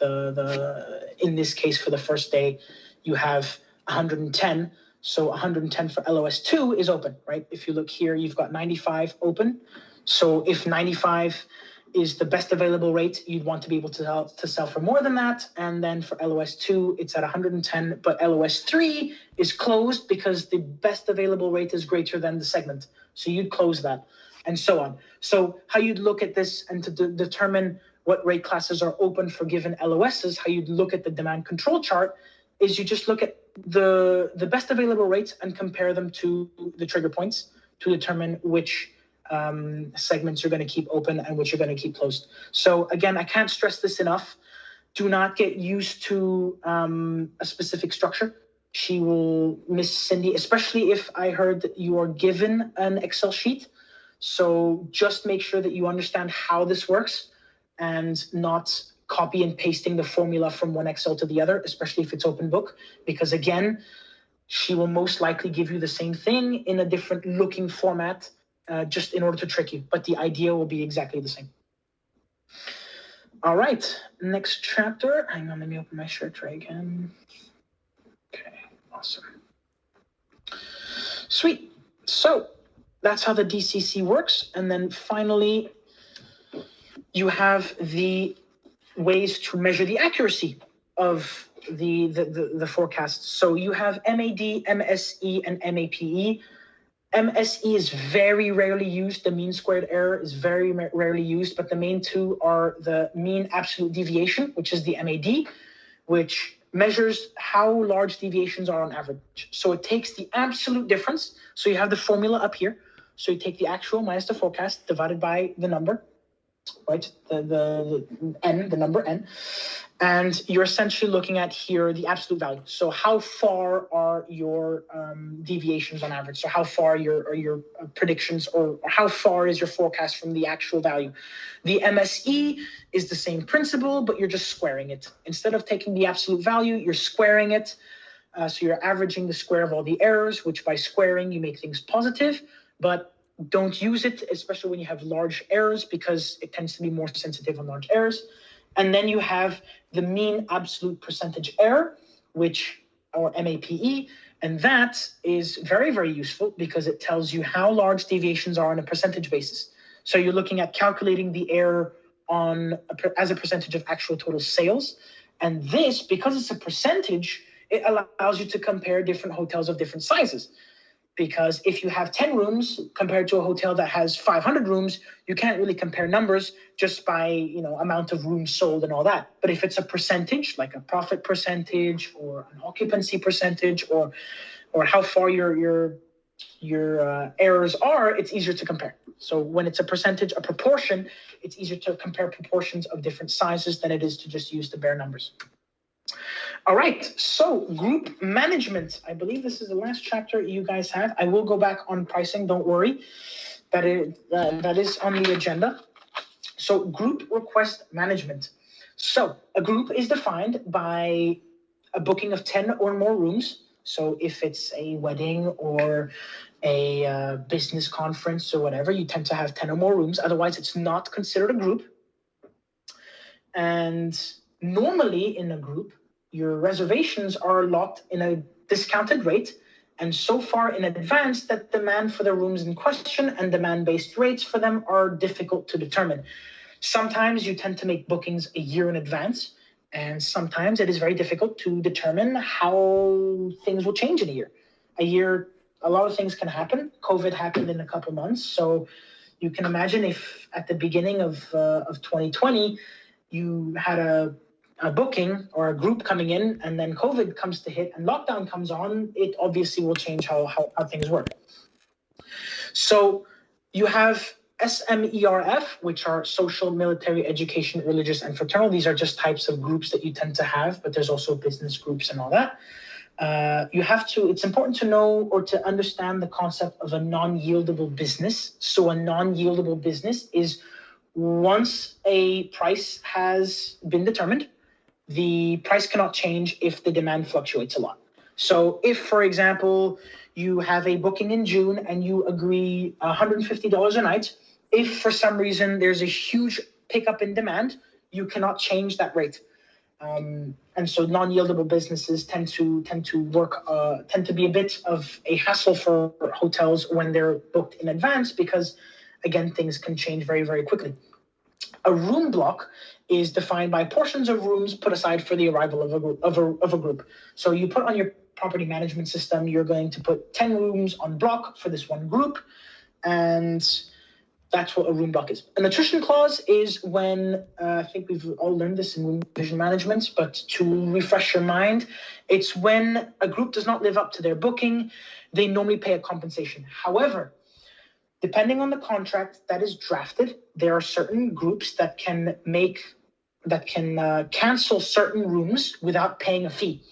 in this case for the first day, you have 110. So 110 for LOS 2 is open, right? If you look here, you've got 95 open. So if 95 is the best available rate, you'd want to be able to sell for more than that. And then for LOS 2, it's at 110, but LOS 3 is closed because the best available rate is greater than the segment. So you'd close that and so on. So how you'd look at this and to determine what rate classes are open for given LOSs, how you'd look at the demand control chart is you just look at the best available rates and compare them to the trigger points to determine which segments you're going to keep open and which you're going to keep closed. So again, I can't stress this enough. Do not get used to a specific structure. She will, Miss Cindy, especially if I heard that you are given an Excel sheet. So just make sure that you understand how this works and not copy and pasting the formula from one Excel to the other, especially if it's open book, because again, she will most likely give you the same thing in a different looking format just in order to trick you, but the idea will be exactly the same. All right, next chapter. Hang on, let me open my share tray again. Okay, awesome. Sweet. So that's how the DCC works. And then finally, you have the ways to measure the accuracy of the forecasts. So you have MAD, MSE, and MAPE. MSE is very rarely used. The mean squared error is very rarely used, but the main two are the mean absolute deviation, which is the MAD, which measures how large deviations are on average. So it takes the absolute difference. So you have the formula up here. So you take the actual minus the forecast divided by the number, right? The n, the number n. And you're essentially looking at here the absolute value. So how far are your deviations on average? So how far are your predictions or how far is your forecast from the actual value? The MSE is the same principle, but you're just squaring it. Instead of taking the absolute value, you're squaring it. So you're averaging the square of all the errors, which by squaring, you make things positive. But don't use it, especially when you have large errors, because it tends to be more sensitive on large errors. And then you have the mean absolute percentage error, or MAPE, and that is very, very useful because it tells you how large deviations are on a percentage basis. So you're looking at calculating the error as a percentage of actual total sales. And this, because it's a percentage, it allows you to compare different hotels of different sizes. Because if you have 10 rooms compared to a hotel that has 500 rooms, you can't really compare numbers just by, amount of rooms sold and all that. But if it's a percentage, like a profit percentage or an occupancy percentage, or how far your errors are, it's easier to compare. So when it's a percentage, a proportion, it's easier to compare proportions of different sizes than it is to just use the bare numbers. All right, so group management. I believe this is the last chapter you guys have. I will go back on pricing, don't worry. That is on the agenda. So group request management. So a group is defined by a booking of 10 or more rooms. So if it's a wedding or a business conference or whatever, you tend to have 10 or more rooms. Otherwise, it's not considered a group. And normally in a group, your reservations are locked in a discounted rate and so far in advance that demand for the rooms in question and demand-based rates for them are difficult to determine. Sometimes you tend to make bookings a year in advance, and sometimes it is very difficult to determine how things will change in a year. A lot of things can happen. COVID happened in a couple months, so you can imagine if at the beginning of 2020 you had a booking or a group coming in and then COVID comes to hit and lockdown comes on, it obviously will change how things work. So you have SMERF, which are social, military, education, religious, and fraternal. These are just types of groups that you tend to have, but there's also business groups and all that. It's important to know or to understand the concept of a non-yieldable business. So a non-yieldable business is once a price has been determined, the price cannot change if the demand fluctuates a lot. So if, for example, you have a booking in June and you agree $150 a night, if for some reason there's a huge pickup in demand, you cannot change that rate. And so non-yieldable businesses tend to be a bit of a hassle for hotels when they're booked in advance because, again, things can change very, very quickly. A room block is defined by portions of rooms put aside for the arrival of a group. So you put on your property management system, you're going to put 10 rooms on block for this one group, and that's what a room block is. An attrition clause is when, I think we've all learned this in room division management, but to refresh your mind, it's when a group does not live up to their booking, they normally pay a compensation. However, depending on the contract that is drafted, there are certain groups that can cancel certain rooms without paying a fee.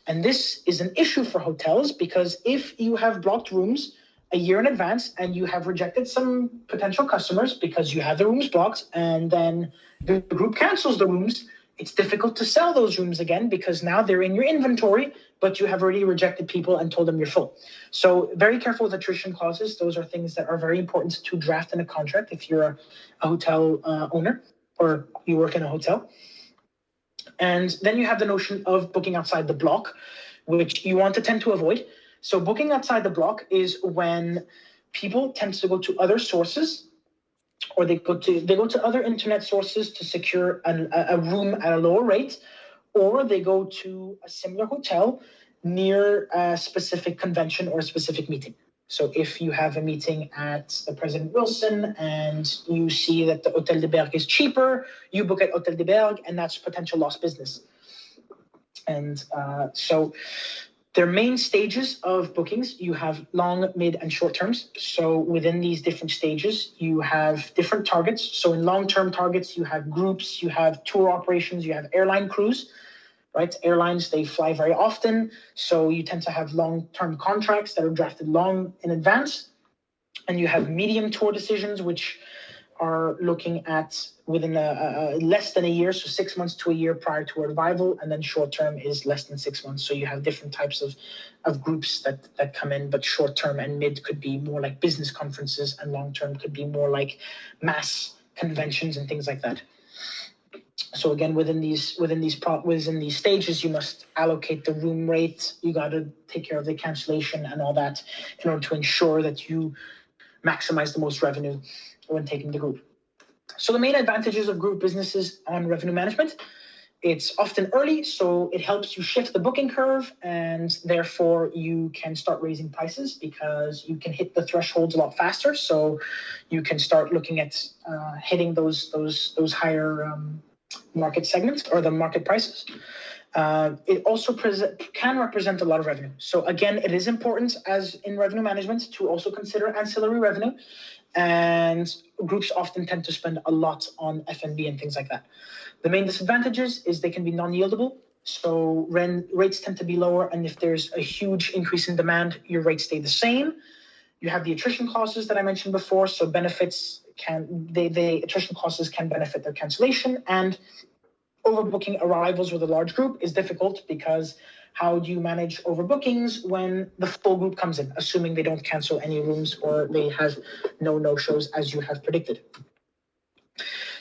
And this is an issue for hotels because if you have blocked rooms a year in advance and you have rejected some potential customers because you have the rooms blocked and then the group cancels the rooms, it's difficult to sell those rooms again because now they're in your inventory, but you have already rejected people and told them you're full. So very careful with attrition clauses. Those are things that are very important to draft in a contract if you're a hotel owner or you work in a hotel. And then you have the notion of booking outside the block, which you want to tend to avoid. So booking outside the block is when people tend to go to other sources or they go to other internet sources to secure a room at a lower rate, or they go to a similar hotel near a specific convention or a specific meeting. So if you have a meeting at the President Wilson and you see that the Hotel de Bergue is cheaper, you book at Hotel de Bergue, and that's potential lost business. And so their main stages of bookings, you have long, mid, and short terms. So within these different stages, you have different targets. So in long-term targets, you have groups, you have tour operations, you have airline crews, right? Airlines, they fly very often. So you tend to have long-term contracts that are drafted long in advance. And you have medium tour decisions, which are looking at within less than a year, so 6 months to a year prior to a revival, and then short-term is less than 6 months. So you have different types of groups that come in, but short-term and mid could be more like business conferences, and long-term could be more like mass conventions and things like that. So again, within these stages, you must allocate the room rate. You got to take care of the cancellation and all that in order to ensure that you maximize the most revenue when taking the group. So the main advantages of group businesses on revenue management: it's often early, so it helps you shift the booking curve, and therefore you can start raising prices because you can hit the thresholds a lot faster. So you can start looking at hitting those higher market segments or the market prices. It also can represent a lot of revenue. So again, it is important, as in revenue management, to also consider ancillary revenue. And groups often tend to spend a lot on F&B and things like that. The main disadvantages is they can be non-yieldable. So rates tend to be lower, and if there's a huge increase in demand, your rates stay the same. You have the attrition clauses that I mentioned before. So benefits attrition clauses can benefit their cancellation, and overbooking arrivals with a large group is difficult because how do you manage overbookings when the full group comes in, assuming they don't cancel any rooms or they have no-shows as you have predicted?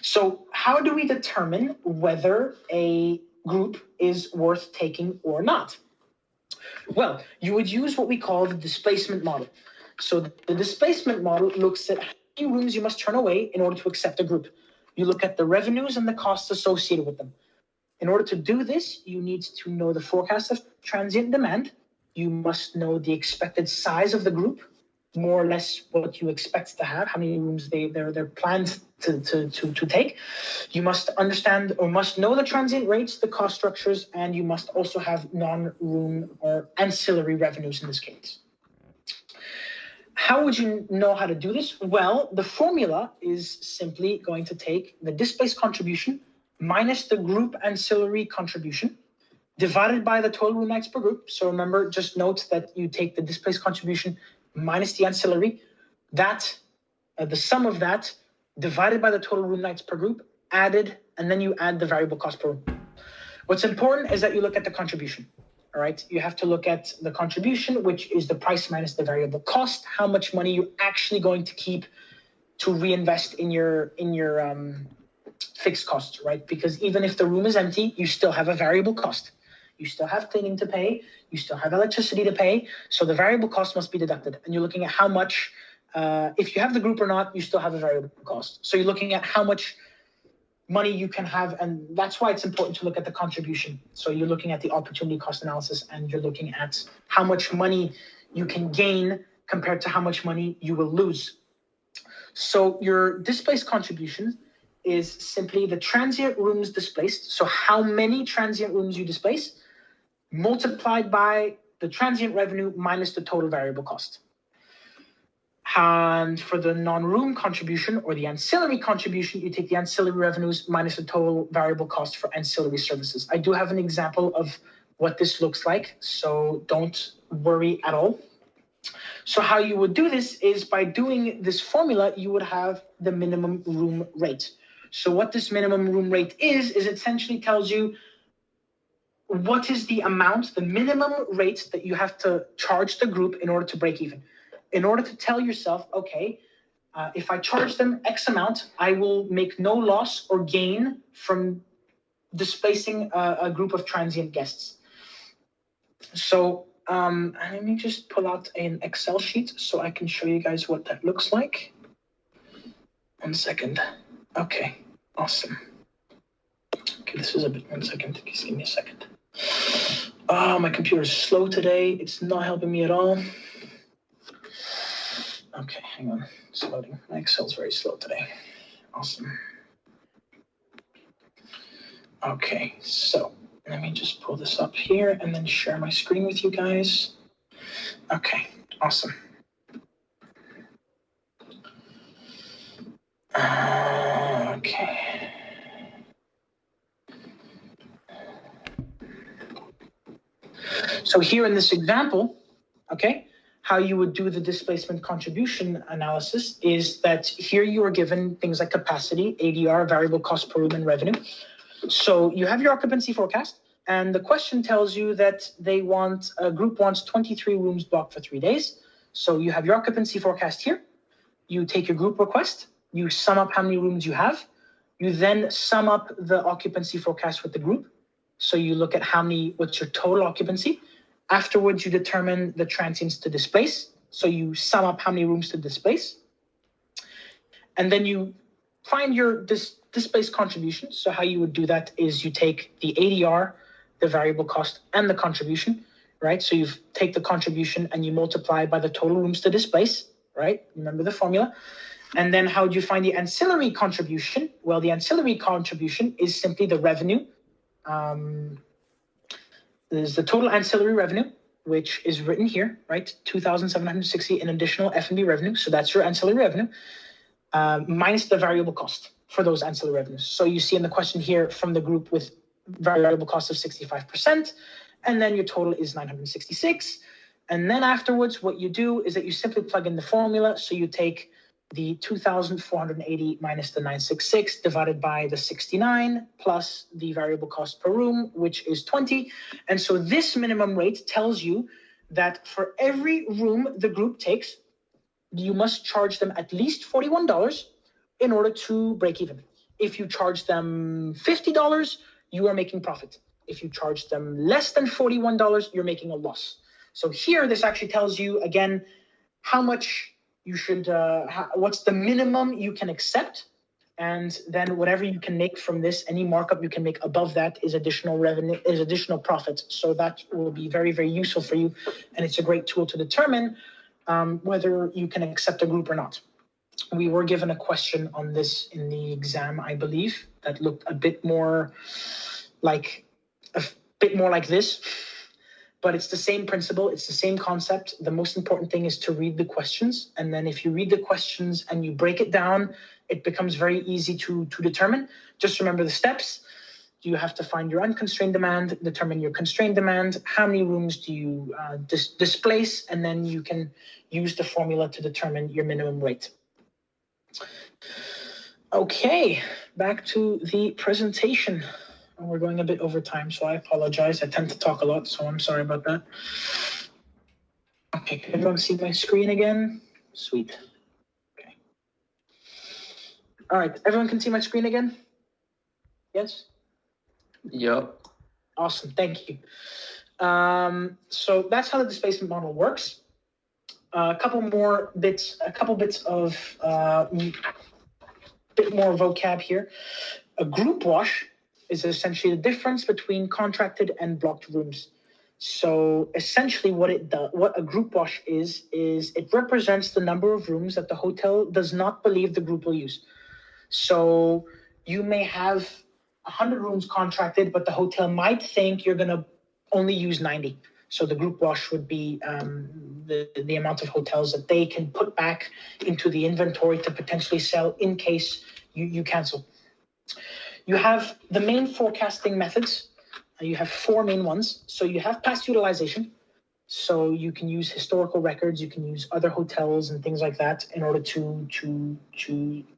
So how do we determine whether a group is worth taking or not? Well, you would use what we call the displacement model. So the displacement model looks at how many rooms you must turn away in order to accept a group. You look at the revenues and the costs associated with them. In order to do this, you need to know the forecast of transient demand. You must know the expected size of the group, more or less what you expect to have, how many rooms they're planned to take. You must understand or must know the transient rates, the cost structures, and you must also have non-room or ancillary revenues in this case. How would you know how to do this? Well, the formula is simply going to take the displaced contribution minus the group ancillary contribution divided by the total room nights per group. So remember, just note that you take the displaced contribution minus the ancillary, the sum of that divided by the total room nights per group, added, and then you add the variable cost per room. What's important is that you look at the contribution. All right, you have to look at the contribution, which is the price minus the variable cost, how much money you're actually going to keep to reinvest in your fixed costs, right? Because even if the room is empty, you still have a variable cost. You still have cleaning to pay, you still have electricity to pay, so the variable cost must be deducted. And you're looking at how much, if you have the group or not, you still have a variable cost. So you're looking at how much money you can have, and that's why it's important to look at the contribution. So you're looking at the opportunity cost analysis, and you're looking at how much money you can gain compared to how much money you will lose. So your displaced contribution is simply the transient rooms displaced, so how many transient rooms you displace, multiplied by the transient revenue minus the total variable cost. And for the non-room contribution or the ancillary contribution, you take the ancillary revenues minus the total variable cost for ancillary services. I do have an example of what this looks like, so don't worry at all. So how you would do this is by doing this formula, you would have the minimum room rate. So what this minimum room rate is essentially tells you what is the amount, the minimum rate that you have to charge the group in order to break even. In order to tell yourself, okay, if I charge them X amount, I will make no loss or gain from displacing a group of transient guests. So let me just pull out an Excel sheet so I can show you guys what that looks like. 1 second. Okay, awesome. Okay, this is a bit, 1 second, just give me a second. Oh, my computer is slow today. It's not helping me at all. Okay, hang on, it's loading. My Excel's very slow today. Awesome. Okay, so let me just pull this up here and then share my screen with you guys. Okay, awesome. Okay. So here in this example, okay, how you would do the displacement contribution analysis is that here you are given things like capacity, ADR, variable cost per room, and revenue. So you have your occupancy forecast, and the question tells you that a group wants 23 rooms blocked for 3 days. So you have your occupancy forecast here. You take your group request, you sum up how many rooms you have. You then sum up the occupancy forecast with the group. So you look at what's your total occupancy. Afterwards, you determine the transients to displace. So you sum up how many rooms to displace. And then you find your displaced contribution. So how you would do that is you take the ADR, the variable cost, and the contribution, right? So you take the contribution and you multiply by the total rooms to displace, right? Remember the formula. And then how do you find the ancillary contribution? Well, the ancillary contribution is simply the revenue. There's the total ancillary revenue, which is written here, right? 2,760 in additional F&B revenue. So that's your ancillary revenue, minus the variable cost for those ancillary revenues. So you see in the question here from the group with variable cost of 65%, and then your total is 966. And then afterwards, what you do is that you simply plug in the formula. So you take the 2,480 minus the 966 divided by the 69 plus the variable cost per room, which is 20. And so this minimum rate tells you that for every room the group takes, you must charge them at least $41 in order to break even. If you charge them $50, you are making profit. If you charge them less than $41, you're making a loss. So here, this actually tells you, again, how much you should, what's the minimum you can accept, and then whatever you can make from this, any markup you can make above that is additional revenue, is additional profit. So that will be very, very useful for you, and it's a great tool to determine whether you can accept a group or not. We were given a question on this in the exam, I believe, that looked a bit more like this. But it's the same principle, it's the same concept. The most important thing is to read the questions. And then if you read the questions and you break it down, it becomes very easy to determine. Just remember the steps. You have to find your unconstrained demand, determine your constrained demand, how many rooms do you displace, and then you can use the formula to determine your minimum rate. Okay, back to the presentation. We're going a bit over time, so I apologize. I tend to talk a lot, so I'm sorry about that. Okay, can everyone see my screen again? Sweet. Okay. All right, everyone can see my screen again? Yes? Yep. Awesome, thank you. So that's how the displacement model works. A couple bits of bit more vocab here. A group wash is essentially the difference between contracted and blocked rooms. So essentially what a group wash is it represents the number of rooms that the hotel does not believe the group will use. So you may have 100 rooms contracted, but the hotel might think you're gonna only use 90. So the group wash would be the amount of hotels that they can put back into the inventory to potentially sell in case you cancel. You have the main forecasting methods. You have 4 main ones. So you have past utilization. So you can use historical records. You can use other hotels and things like that in order to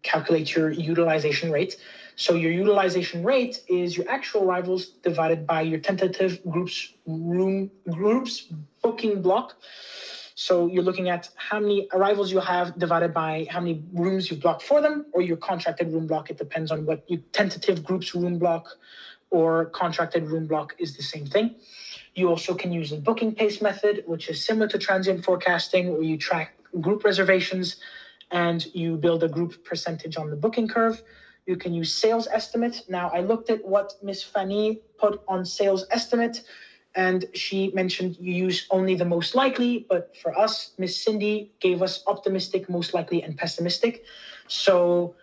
calculate your utilization rate. So your utilization rate is your actual arrivals divided by your tentative groups booking block. So you're looking at how many arrivals you have divided by how many rooms you've blocked for them, or your contracted room block. It depends on what your tentative groups room block or contracted room block is the same thing. You also can use the booking pace method, which is similar to transient forecasting, where you track group reservations and you build a group percentage on the booking curve. You can use sales estimate. Now, I looked at what Miss Fanny put on sales estimate, and she mentioned you use only the most likely, but for us, Miss Cindy gave us optimistic, most likely, and pessimistic. So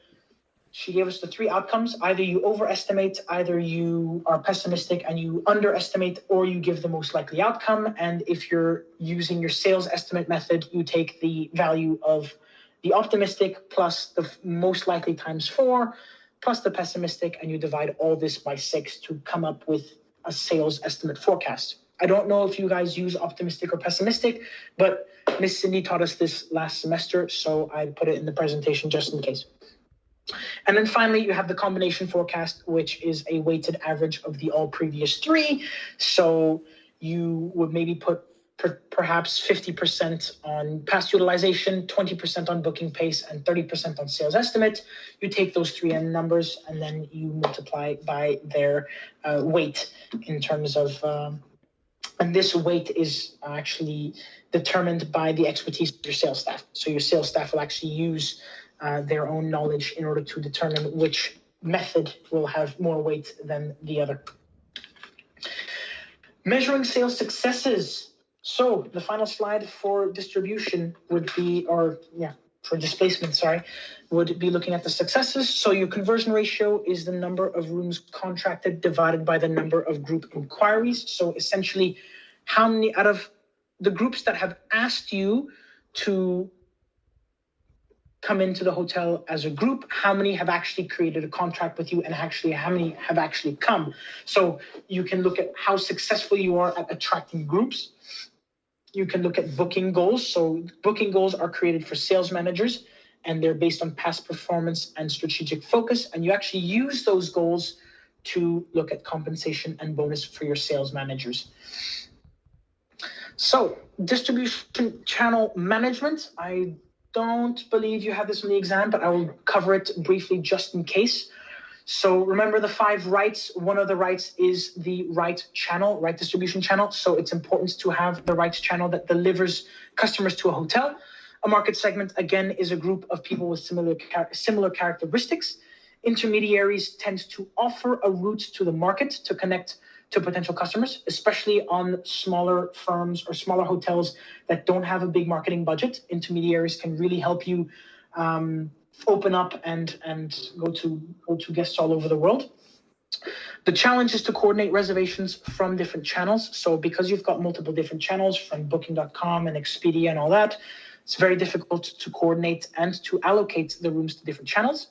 she gave us the 3 outcomes. Either you overestimate, either you are pessimistic and you underestimate, or you give the most likely outcome. And if you're using your sales estimate method, you take the value of the optimistic plus the most likely times 4, plus the pessimistic, and you divide all this by 6 to come up with a sales estimate forecast. I don't know if you guys use optimistic or pessimistic, but Miss Cindy taught us this last semester, so I put it in the presentation just in case. And then finally, you have the combination forecast, which is a weighted average of the all previous three. So you would maybe put perhaps 50% on past utilization, 20% on booking pace, and 30% on sales estimate. You take those three end numbers and then you multiply by their weight in terms of, and this weight is actually determined by the expertise of your sales staff. So your sales staff will actually use their own knowledge in order to determine which method will have more weight than the other. Measuring sales successes. So the final slide for distribution would be, for displacement, would be looking at the successes. So your conversion ratio is the number of rooms contracted divided by the number of group inquiries. So essentially, how many out of the groups that have asked you to come into the hotel as a group, how many have actually created a contract with you, and actually how many have actually come. So you can look at how successful you are at attracting groups. You can look at booking goals. So booking goals are created for sales managers, and they're based on past performance and strategic focus. And you actually use those goals to look at compensation and bonus for your sales managers. So distribution channel management. I don't believe you have this on the exam, but I will cover it briefly just in case. So remember the 5 rights. One of the rights is the right channel, right distribution channel. So it's important to have the right channel that delivers customers to a hotel. A market segment, again, is a group of people with similar characteristics. Intermediaries tend to offer a route to the market to connect to potential customers, especially on smaller firms or smaller hotels that don't have a big marketing budget. Intermediaries can really help you open up and go to guests all over the world. The challenge is to coordinate reservations from different channels. So because you've got multiple different channels from Booking.com and Expedia and all that, it's very difficult to coordinate and to allocate the rooms to different channels.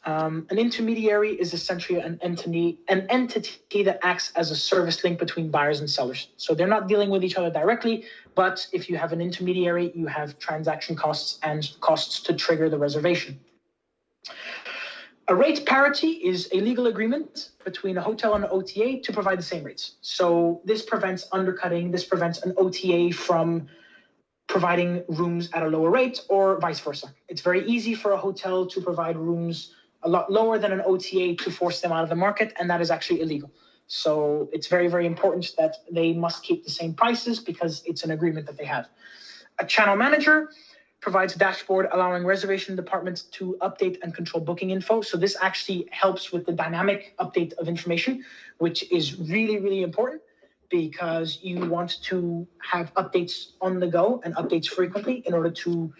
An intermediary is essentially an entity that acts as a service link between buyers and sellers. So they're not dealing with each other directly, but if you have an intermediary, you have transaction costs and costs to trigger the reservation. A rate parity is a legal agreement between a hotel and an OTA to provide the same rates. So this prevents undercutting, this prevents an OTA from providing rooms at a lower rate or vice versa. It's very easy for a hotel to provide rooms a lot lower than an OTA to force them out of the market, and that is actually illegal. So it's very, very important that they must keep the same prices because it's an agreement that they have. A channel manager provides a dashboard allowing reservation departments to update and control booking info. So this actually helps with the dynamic update of information, which is really, really important because you want to have updates on the go and updates frequently in order to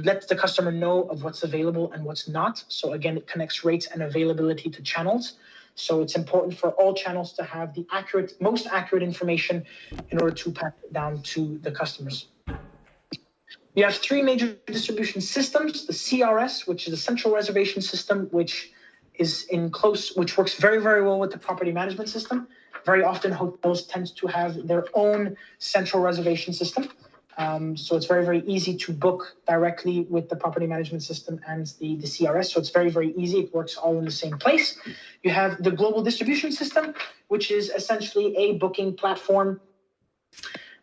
let the customer know of what's available and what's not. So again, it connects rates and availability to channels. So it's important for all channels to have the most accurate information in order to pass it down to the customers. We have 3 major distribution systems: the CRS, which is a central reservation system, which works very, very well with the property management system. Very often hotels tend to have their own central reservation system. So it's very, very easy to book directly with the property management system and the CRS. So it's very, very easy. It works all in the same place. You have the global distribution system, which is essentially a booking platform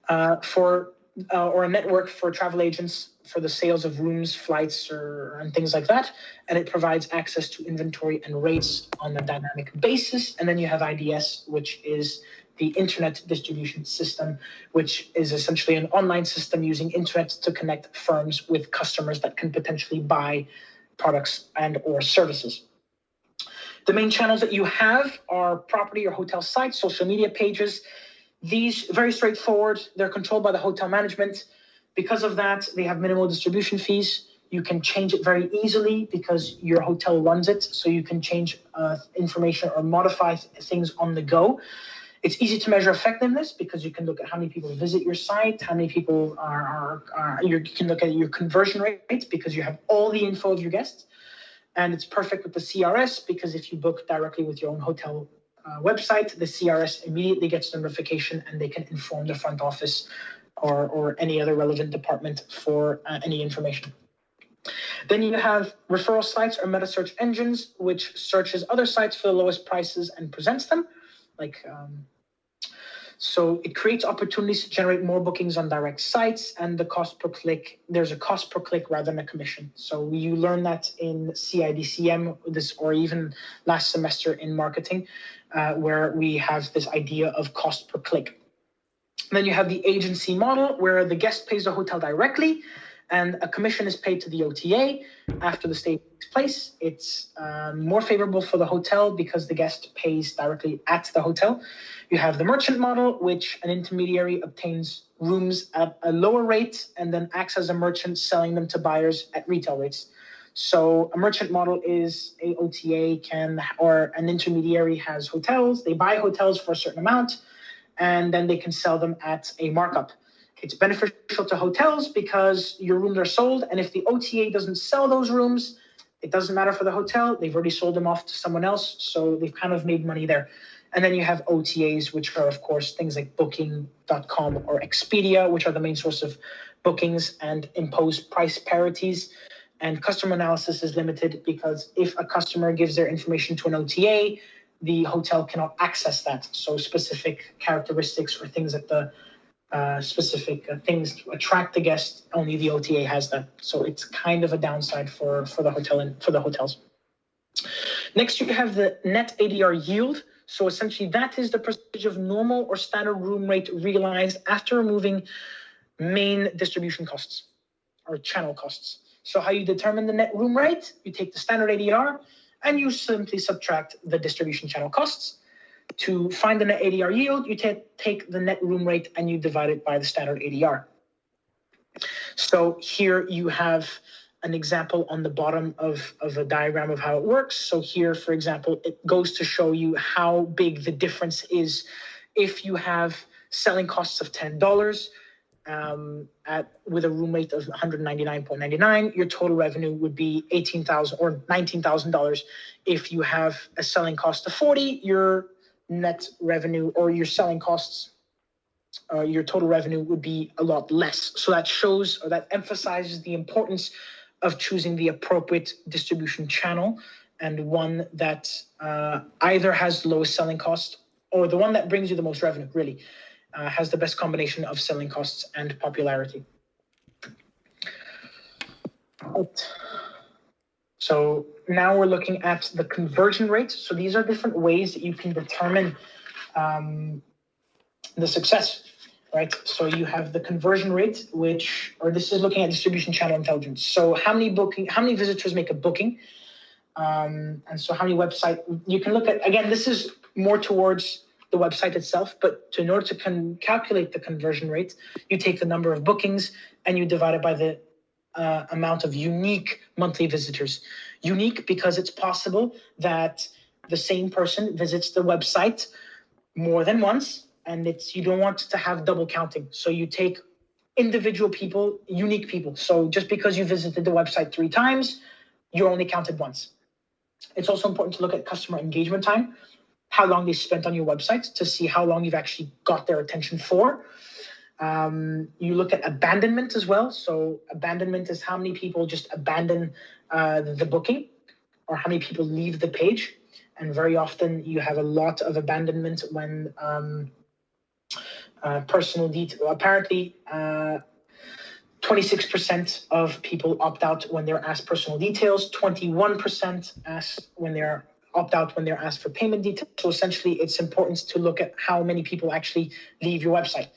or a network for travel agents for the sales of rooms, flights, and things like that. And it provides access to inventory and rates on a dynamic basis. And then you have IDS, which is the internet distribution system, which is essentially an online system using internet to connect firms with customers that can potentially buy products and or services. The main channels that you have are property or hotel sites, social media pages. These, very straightforward, they're controlled by the hotel management. Because of that, they have minimal distribution fees. You can change it very easily because your hotel runs it, so you can change information or modify things on the go. It's easy to measure effectiveness because you can look at how many people visit your site, how many people you can look at your conversion rates because you have all the info of your guests. And it's perfect with the CRS because if you book directly with your own hotel website, the CRS immediately gets the notification and they can inform the front office or any other relevant department for any information. Then you have referral sites or meta search engines, which searches other sites for the lowest prices and presents them. So it creates opportunities to generate more bookings on direct sites, and the cost per click, there's a cost per click rather than a commission. So you learn that in CIDCM, or even last semester in marketing, where we have this idea of cost per click. Then you have the agency model, where the guest pays the hotel directly, and a commission is paid to the OTA after the stay takes place. It's more favorable for the hotel because the guest pays directly at the hotel. You have the merchant model, which an intermediary obtains rooms at a lower rate and then acts as a merchant, selling them to buyers at retail rates. So a merchant model is a OTA or an intermediary has hotels. They buy hotels for a certain amount, and then they can sell them at a markup. It's beneficial to hotels because your rooms are sold, and if the OTA doesn't sell those rooms, it doesn't matter for the hotel. They've already sold them off to someone else, so they've kind of made money there. And then you have OTAs, which are, of course, things like Booking.com or Expedia, which are the main source of bookings and impose price parities. And customer analysis is limited because if a customer gives their information to an OTA, the hotel cannot access that. So specific characteristics or things that the specific things to attract the guest, only the OTA has that. So it's kind of a downside for the hotel and for the hotels. Next, you have the net ADR yield. So essentially, that is the percentage of normal or standard room rate realized after removing main distribution costs or channel costs. So how you determine the net room rate? You take the standard ADR and you simply subtract the distribution channel costs. To find the net ADR yield, you take the net room rate and you divide it by the standard ADR. So here you have an example on the bottom of a diagram of how it works. So here, for example, it goes to show you how big the difference is if you have selling costs of $10 with a room rate of $199.99, your total revenue would be $18,000 or $19,000. If you have a selling cost of $40, your net revenue or your selling costs, your total revenue would be a lot less. So that shows, or that emphasizes the importance of choosing the appropriate distribution channel and one that either has the lowest selling cost or the one that brings you the most revenue, really, has the best combination of selling costs and popularity. So now we're looking at the conversion rate. So these are different ways that you can determine the success, right? So you have the conversion rate, this is looking at distribution channel intelligence. So how many visitors make a booking? And so how many you can look at, again, this is more towards the website itself, but in order to calculate the conversion rate, you take the number of bookings and you divide it by the amount of unique monthly visitors. Unique because it's possible that the same person visits the website more than once, and you don't want to have double counting. So you take individual people, unique people. So just because you visited the website 3 times, you're only counted once. It's also important to look at customer engagement time, how long they spent on your website to see how long you've actually got their attention for. You look at abandonment as well. So abandonment is how many people just abandon the booking or how many people leave the page. And very often you have a lot of abandonment when personal detail. Apparently, 26% of people opt out when they're asked personal details. 21% opt out when they're asked for payment details. So essentially, it's important to look at how many people actually leave your website.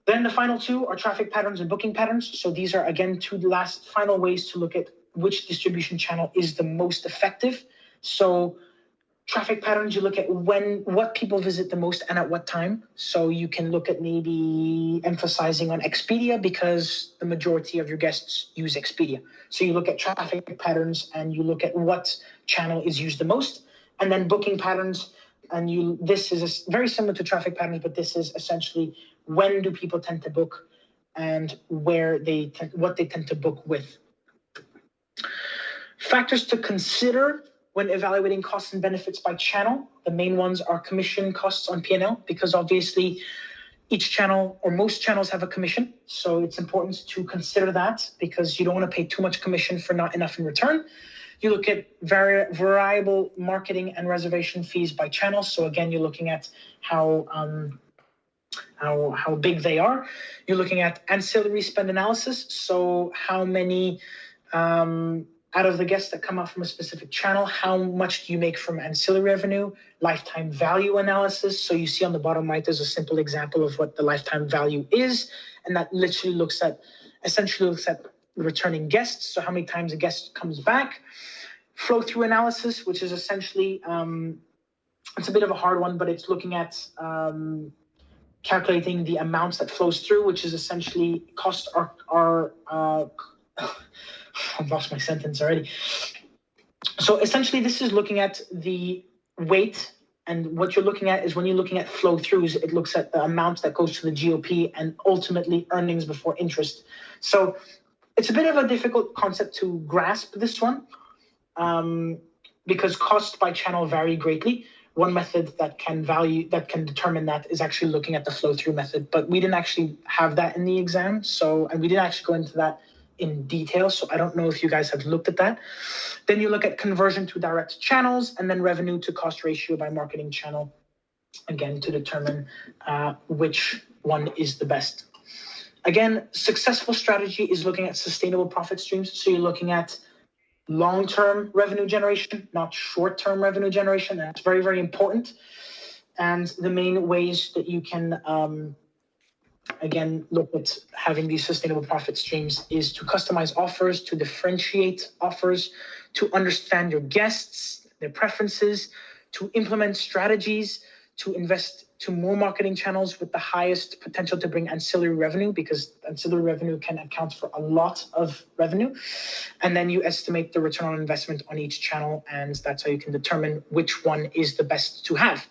Then the final 2 are traffic patterns and booking patterns. So these are, again, 2 last final ways to look at which distribution channel is the most effective. So traffic patterns, you look at what people visit the most and at what time. So you can look at maybe emphasizing on Expedia because the majority of your guests use Expedia. So you look at traffic patterns and you look at what channel is used the most. And then booking patterns, and this is very similar to traffic patterns, but this is essentially when do people tend to book and what they tend to book with. Factors to consider when evaluating costs and benefits by channel. The main ones are commission costs on P&L, because obviously Each channel or most channels have a commission, so it's important to consider that because you don't want to pay too much commission for not enough in return. You look at variable marketing and reservation fees by channel. So again, you're looking at how big they are. You're looking at ancillary spend analysis. So how many out of the guests that come out from a specific channel, how much do you make from ancillary revenue? Lifetime value analysis. So you see on the bottom right, there's a simple example of what the lifetime value is. And that literally essentially looks at returning guests. So how many times a guest comes back. Flow through analysis, which is essentially, it's a bit of a hard one, but it's looking at calculating the amounts that flows through, which is essentially cost I've lost my sentence already. So essentially, this is looking at the weight, and what you're looking at is when you're looking at flow throughs, it looks at the amount that goes to the GOP and ultimately earnings before interest. So it's a bit of a difficult concept to grasp, this one, because costs by channel vary greatly. One method that can determine that is actually looking at the flow through method, but we didn't actually have that in the exam. And we didn't actually go into that in detail. So I don't know if you guys have looked at that. Then you look at conversion to direct channels and then revenue to cost ratio by marketing channel, again, to determine which one is the best. Again, successful strategy is looking at sustainable profit streams. So you're looking at long-term revenue generation, not short-term revenue generation. That's very, very important. And the main ways that you can, again, look at having these sustainable profit streams is to customize offers, to differentiate offers, to understand your guests, their preferences, to implement strategies, to invest to more marketing channels with the highest potential to bring ancillary revenue, because ancillary revenue can account for a lot of revenue. And then you estimate the return on investment on each channel, and that's how you can determine which one is the best to have.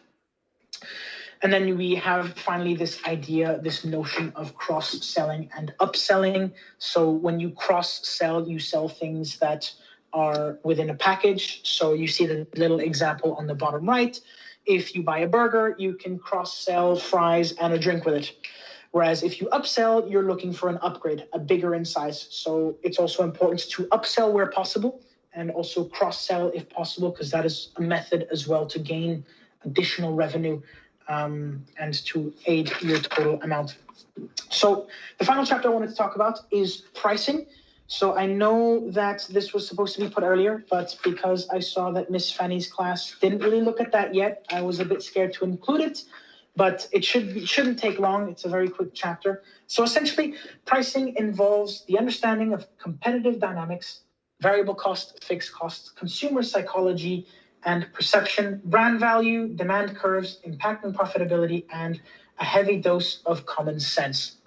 And then we have finally this notion of cross-selling and upselling. So when you cross-sell, you sell things that are within a package. So you see the little example on the bottom right. If you buy a burger, you can cross-sell fries and a drink with it. Whereas if you upsell, you're looking for an upgrade, a bigger in size. So it's also important to upsell where possible and also cross-sell if possible, because that is a method as well to gain additional revenue and to aid your total amount. So the final chapter I wanted to talk about is pricing. So I know that this was supposed to be put earlier, but because I saw that Miss Fanny's class didn't really look at that yet, I was a bit scared to include it, but it shouldn't take long. It's a very quick chapter. So essentially, pricing involves the understanding of competitive dynamics, variable cost, fixed costs, consumer psychology, and perception, brand value, demand curves, impact on profitability, and a heavy dose of common sense.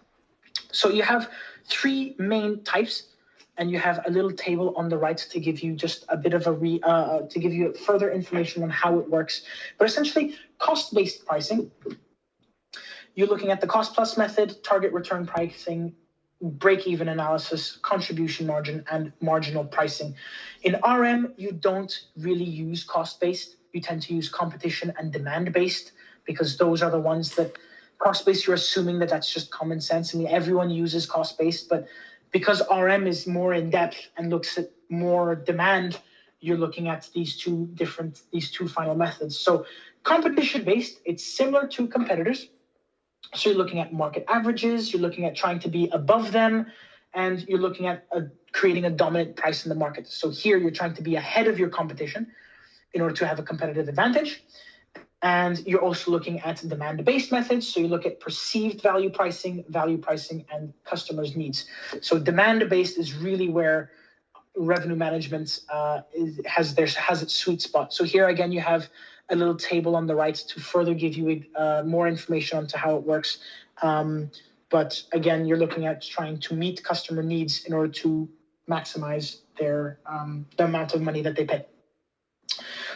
So you have three main types, and you have a little table on the right to give you just a bit of to give you further information on how it works. But essentially, cost-based pricing, you're looking at the cost-plus method, target return pricing, break-even analysis, contribution margin, and marginal pricing. In RM, you don't really use cost-based. You tend to use competition and demand-based, because those are the ones that cost-based, you're assuming that that's just common sense. I mean, everyone uses cost-based, but because RM is more in-depth and looks at more demand, you're looking at these two final methods. So competition-based, it's similar to competitors. So you're looking at market averages, you're looking at trying to be above them, and you're looking at creating a dominant price in the market. So here you're trying to be ahead of your competition in order to have a competitive advantage. And you're also looking at demand-based methods. So you look at perceived value pricing, and customers' needs. So demand-based is really where revenue management has its sweet spot. So here again, you have a little table on the right to further give you more information onto how it works. But again, you're looking at trying to meet customer needs in order to maximize the amount of money that they pay.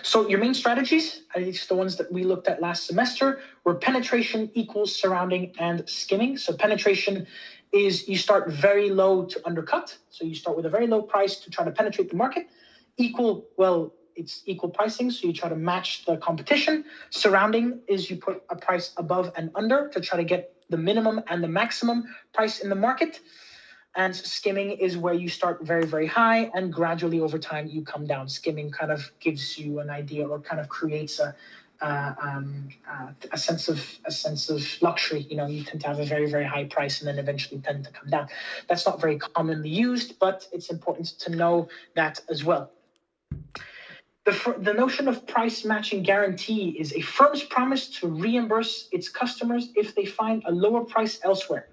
So your main strategies, at least the ones that we looked at last semester, were penetration, equals, surrounding, and skimming. So penetration is you start very low to undercut. So you start with a very low price to try to penetrate the market. It's equal pricing, so you try to match the competition. Surrounding is you put a price above and under to try to get the minimum and the maximum price in the market. And skimming is where you start very, very high and gradually over time you come down. Skimming kind of gives you an idea or kind of creates a sense of luxury. You know, you tend to have a very, very high price and then eventually tend to come down. That's not very commonly used, but it's important to know that as well. The notion of price matching guarantee is a firm's promise to reimburse its customers if they find a lower price elsewhere.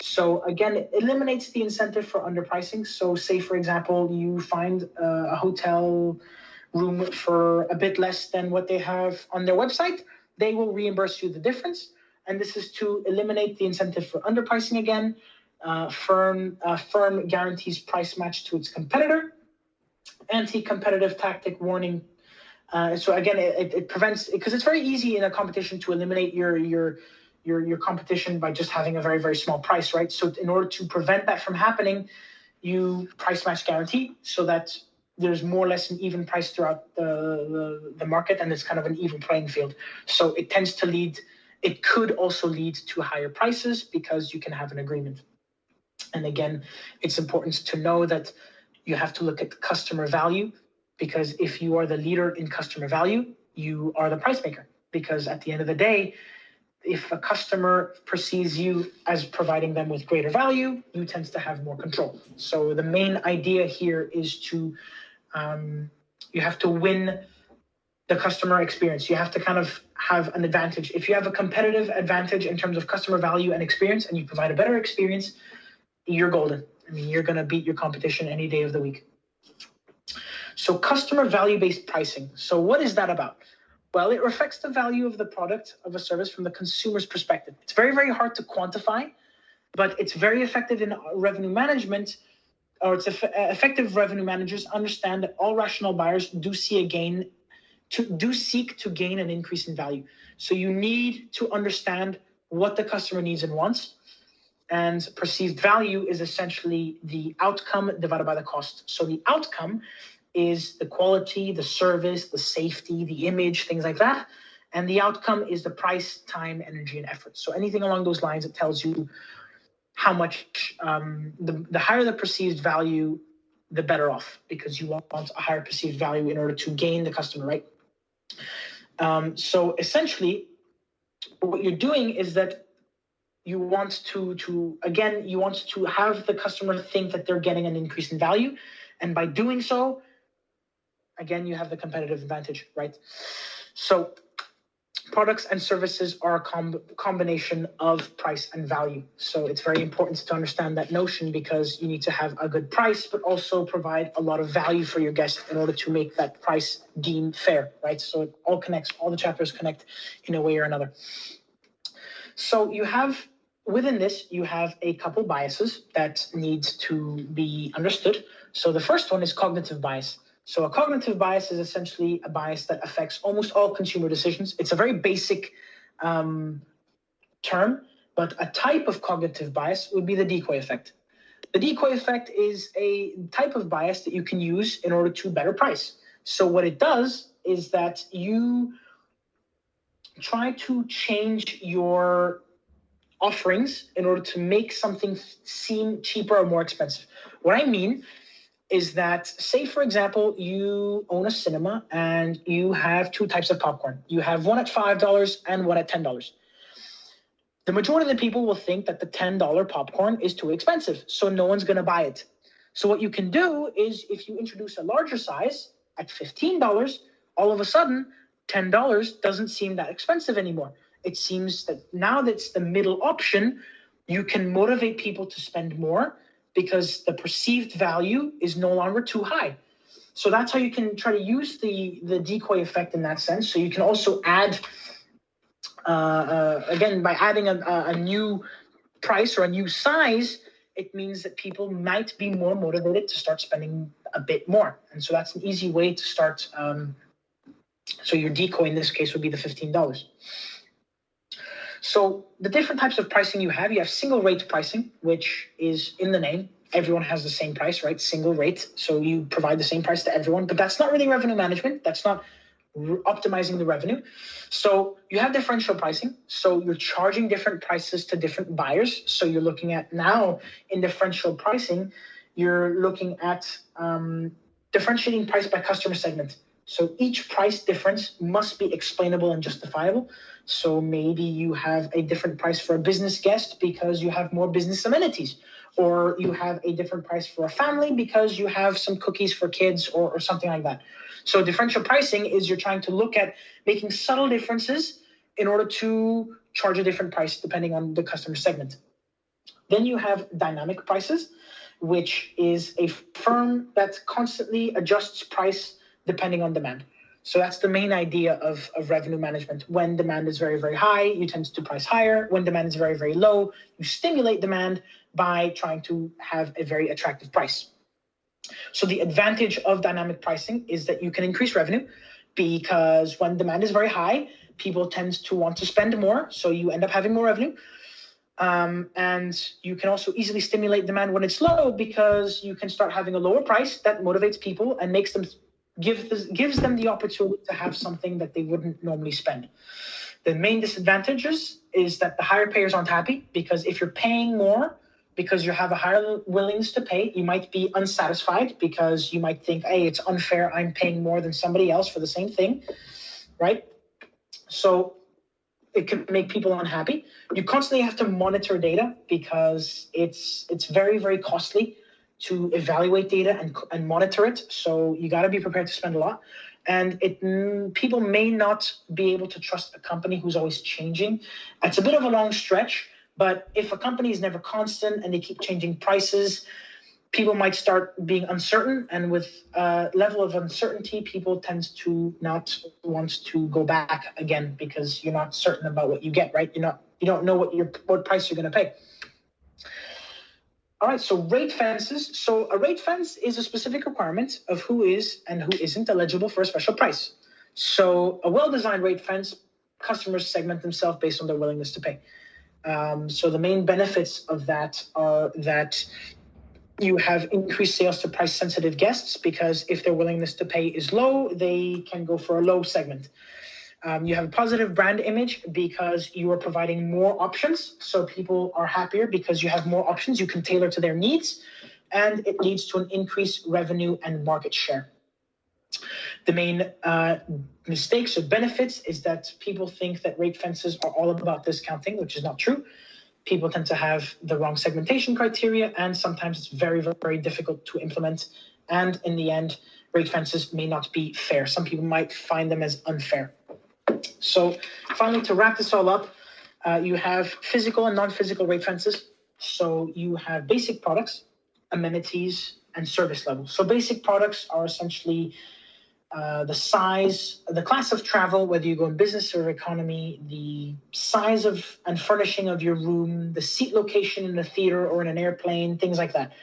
So again, it eliminates the incentive for underpricing. So say, for example, you find a hotel room for a bit less than what they have on their website, they will reimburse you the difference. And this is to eliminate the incentive for underpricing again. Firm guarantees price match to its competitor. Anti-competitive tactic warning. So again, it prevents, because it's very easy in a competition to eliminate your competition by just having a very, very small price, right? So in order to prevent that from happening, you price match guarantee so that there's more or less an even price throughout the market, and it's kind of an even playing field. So it tends to lead, it could also lead to higher prices because you can have an agreement. And again, it's important to know that you have to look at customer value, because if you are the leader in customer value, you are the price maker. Because at the end of the day, if a customer perceives you as providing them with greater value, you tend to have more control. So the main idea here is to, you have to win the customer experience. You have to kind of have an advantage. If you have a competitive advantage in terms of customer value and experience, and you provide a better experience, you're golden. I mean, you're going to beat your competition any day of the week. So customer value-based pricing. So what is that about? Well, it reflects the value of the product of a service from the consumer's perspective. It's very, very hard to quantify, but it's very effective in revenue management, or it's effective revenue managers understand that all rational buyers do seek to gain an increase in value. So you need to understand what the customer needs and wants. And perceived value is essentially the outcome divided by the cost. So the outcome is the quality, the service, the safety, the image, things like that. And the outcome is the price, time, energy, and effort. So anything along those lines, it tells you how much, the higher the perceived value, the better off, because you want a higher perceived value in order to gain the customer, right? So essentially, what you're doing is that you want to have the customer think that they're getting an increase in value. And by doing so, again, you have the competitive advantage, right? So products and services are a combination of price and value. So it's very important to understand that notion, because you need to have a good price, but also provide a lot of value for your guests in order to make that price deemed fair, right? So it all connects, all the chapters connect in a way or another. So you have, within this, you have a couple biases that need to be understood. So the first one is cognitive bias. So a cognitive bias is essentially a bias that affects almost all consumer decisions. It's a very basic term, but a type of cognitive bias would be the decoy effect. The decoy effect is a type of bias that you can use in order to better price. So what it does is that you try to change your offerings in order to make something seem cheaper or more expensive. What I mean is that, say, for example, you own a cinema and you have two types of popcorn. You have one at $5 and one at $10. The majority of the people will think that the $10 popcorn is too expensive, so no one's going to buy it. So what you can do is, if you introduce a larger size at $15, all of a sudden, $10 doesn't seem that expensive anymore. It seems that now that's the middle option, you can motivate people to spend more because the perceived value is no longer too high. So that's how you can try to use the decoy effect in that sense. So you can also add, again, by adding a new price or a new size, it means that people might be more motivated to start spending a bit more. And so that's an easy way to start. So your decoy in this case would be the $15. So the different types of pricing you have single rate pricing, which is in the name. Everyone has the same price, right? Single rate. So you provide the same price to everyone, but that's not really revenue management. That's not optimizing the revenue. So you have differential pricing. So you're charging different prices to different buyers. So you're looking at now in differential pricing, you're looking at differentiating price by customer segment. So each price difference must be explainable and justifiable. So maybe you have a different price for a business guest because you have more business amenities, or you have a different price for a family because you have some cookies for kids or something like that. So differential pricing is you're trying to look at making subtle differences in order to charge a different price depending on the customer segment. Then you have dynamic prices, which is a firm that constantly adjusts price depending on demand. So that's the main idea of revenue management. When demand is very, very high, you tend to price higher. When demand is very, very low, you stimulate demand by trying to have a very attractive price. So the advantage of dynamic pricing is that you can increase revenue, because when demand is very high, people tend to want to spend more, so you end up having more revenue. And you can also easily stimulate demand when it's low, because you can start having a lower price that motivates people and makes them gives them the opportunity to have something that they wouldn't normally spend. The main disadvantages is that the higher payers aren't happy, because if you're paying more because you have a higher willingness to pay, you might be unsatisfied because you might think, hey, it's unfair, I'm paying more than somebody else for the same thing, right? So it can make people unhappy. You constantly have to monitor data, because it's very, very costly to evaluate data and monitor it. So you got to be prepared to spend a lot. And people may not be able to trust a company who's always changing. It's a bit of a long stretch, but if a company is never constant and they keep changing prices, people might start being uncertain. And with a level of uncertainty, people tend to not want to go back again, because you're not certain about what you get, right? You don't know what price you're going to pay. All right, so rate fences. So a rate fence is a specific requirement of who is and who isn't eligible for a special price. So a well-designed rate fence, customers segment themselves based on their willingness to pay. So the main benefits of that are that you have increased sales to price-sensitive guests, because if their willingness to pay is low, they can go for a low segment. You have a positive brand image because you are providing more options. So people are happier because you have more options. You can tailor to their needs, and it leads to an increased revenue and market share. The main mistakes or benefits is that people think that rate fences are all about discounting, which is not true. People tend to have the wrong segmentation criteria, and sometimes it's very, very difficult to implement. And in the end, rate fences may not be fair. Some people might find them as unfair. So finally, to wrap this all up, you have physical and non-physical rate fences. So you have basic products, amenities, and service levels. So basic products are essentially the size, the class of travel, whether you go in business or economy, the size of and furnishing of your room, the seat location in a theater or in an airplane, things like that.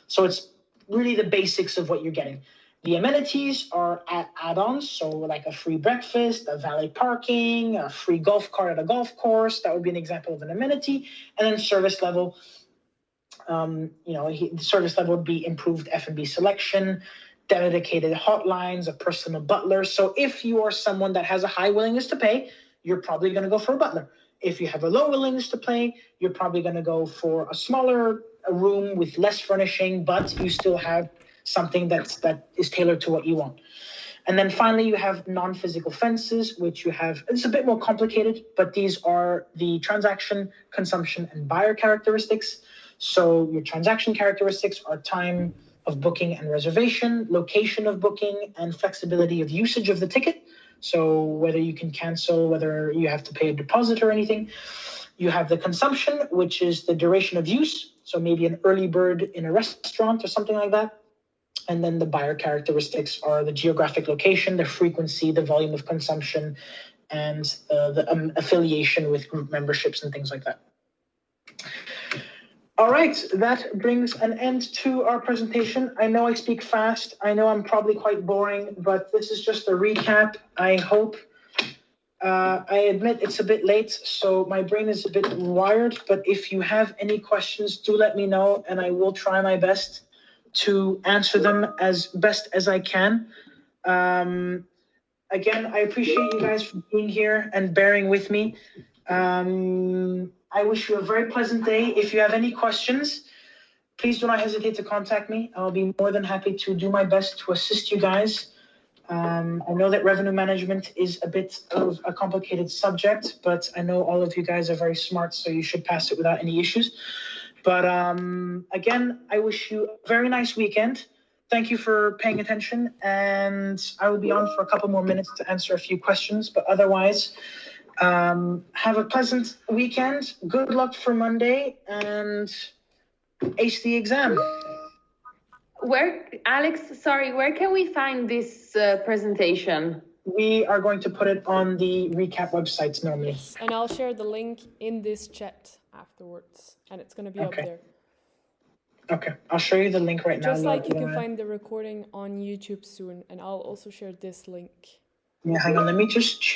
So it's really the basics of what you're getting. The amenities are add-ons, so like a free breakfast, a valet parking, a free golf cart at a golf course. That would be an example of an amenity. And then service level, the service level would be improved F&B selection, dedicated hotlines, a personal butler. So if you are someone that has a high willingness to pay, you're probably going to go for a butler. If you have a low willingness to pay, you're probably going to go for a smaller room with less furnishing, but you still have something that is tailored to what you want. And then finally, you have non-physical fences, which you have, it's a bit more complicated, but these are the transaction, consumption, and buyer characteristics. So your transaction characteristics are time of booking and reservation, location of booking, and flexibility of usage of the ticket. So whether you can cancel, whether you have to pay a deposit or anything. You have the consumption, which is the duration of use. So maybe an early bird in a restaurant or something like that. And then the buyer characteristics are the geographic location, the frequency, the volume of consumption, and the affiliation with group memberships and things like that. All right, that brings an end to our presentation. I know I speak fast. I know I'm probably quite boring, but this is just a recap. I hope. I admit it's a bit late, so my brain is a bit wired, but if you have any questions, do let me know, and I will try my best to answer them as best as I can. again, I appreciate you guys for being here and bearing with me. I wish you a very pleasant day. If you have any questions, please do not hesitate to contact me. I'll be more than happy to do my best to assist you guys. I know that revenue management is a bit of a complicated subject, but I know all of you guys are very smart, so you should pass it without any issues. But again, I wish you a very nice weekend. Thank you for paying attention, and I will be on for a couple more minutes to answer a few questions, but otherwise, have a pleasant weekend. Good luck for Monday, and ace the exam. Alex, where can we find this presentation? We are going to put it on the recap websites normally. Yes, and I'll share the link in this chat afterwards, and it's going to be up there. Okay, I'll show you the link right now. Just like you can find the recording on YouTube soon, and I'll also share this link. Yeah, hang on, let me just change.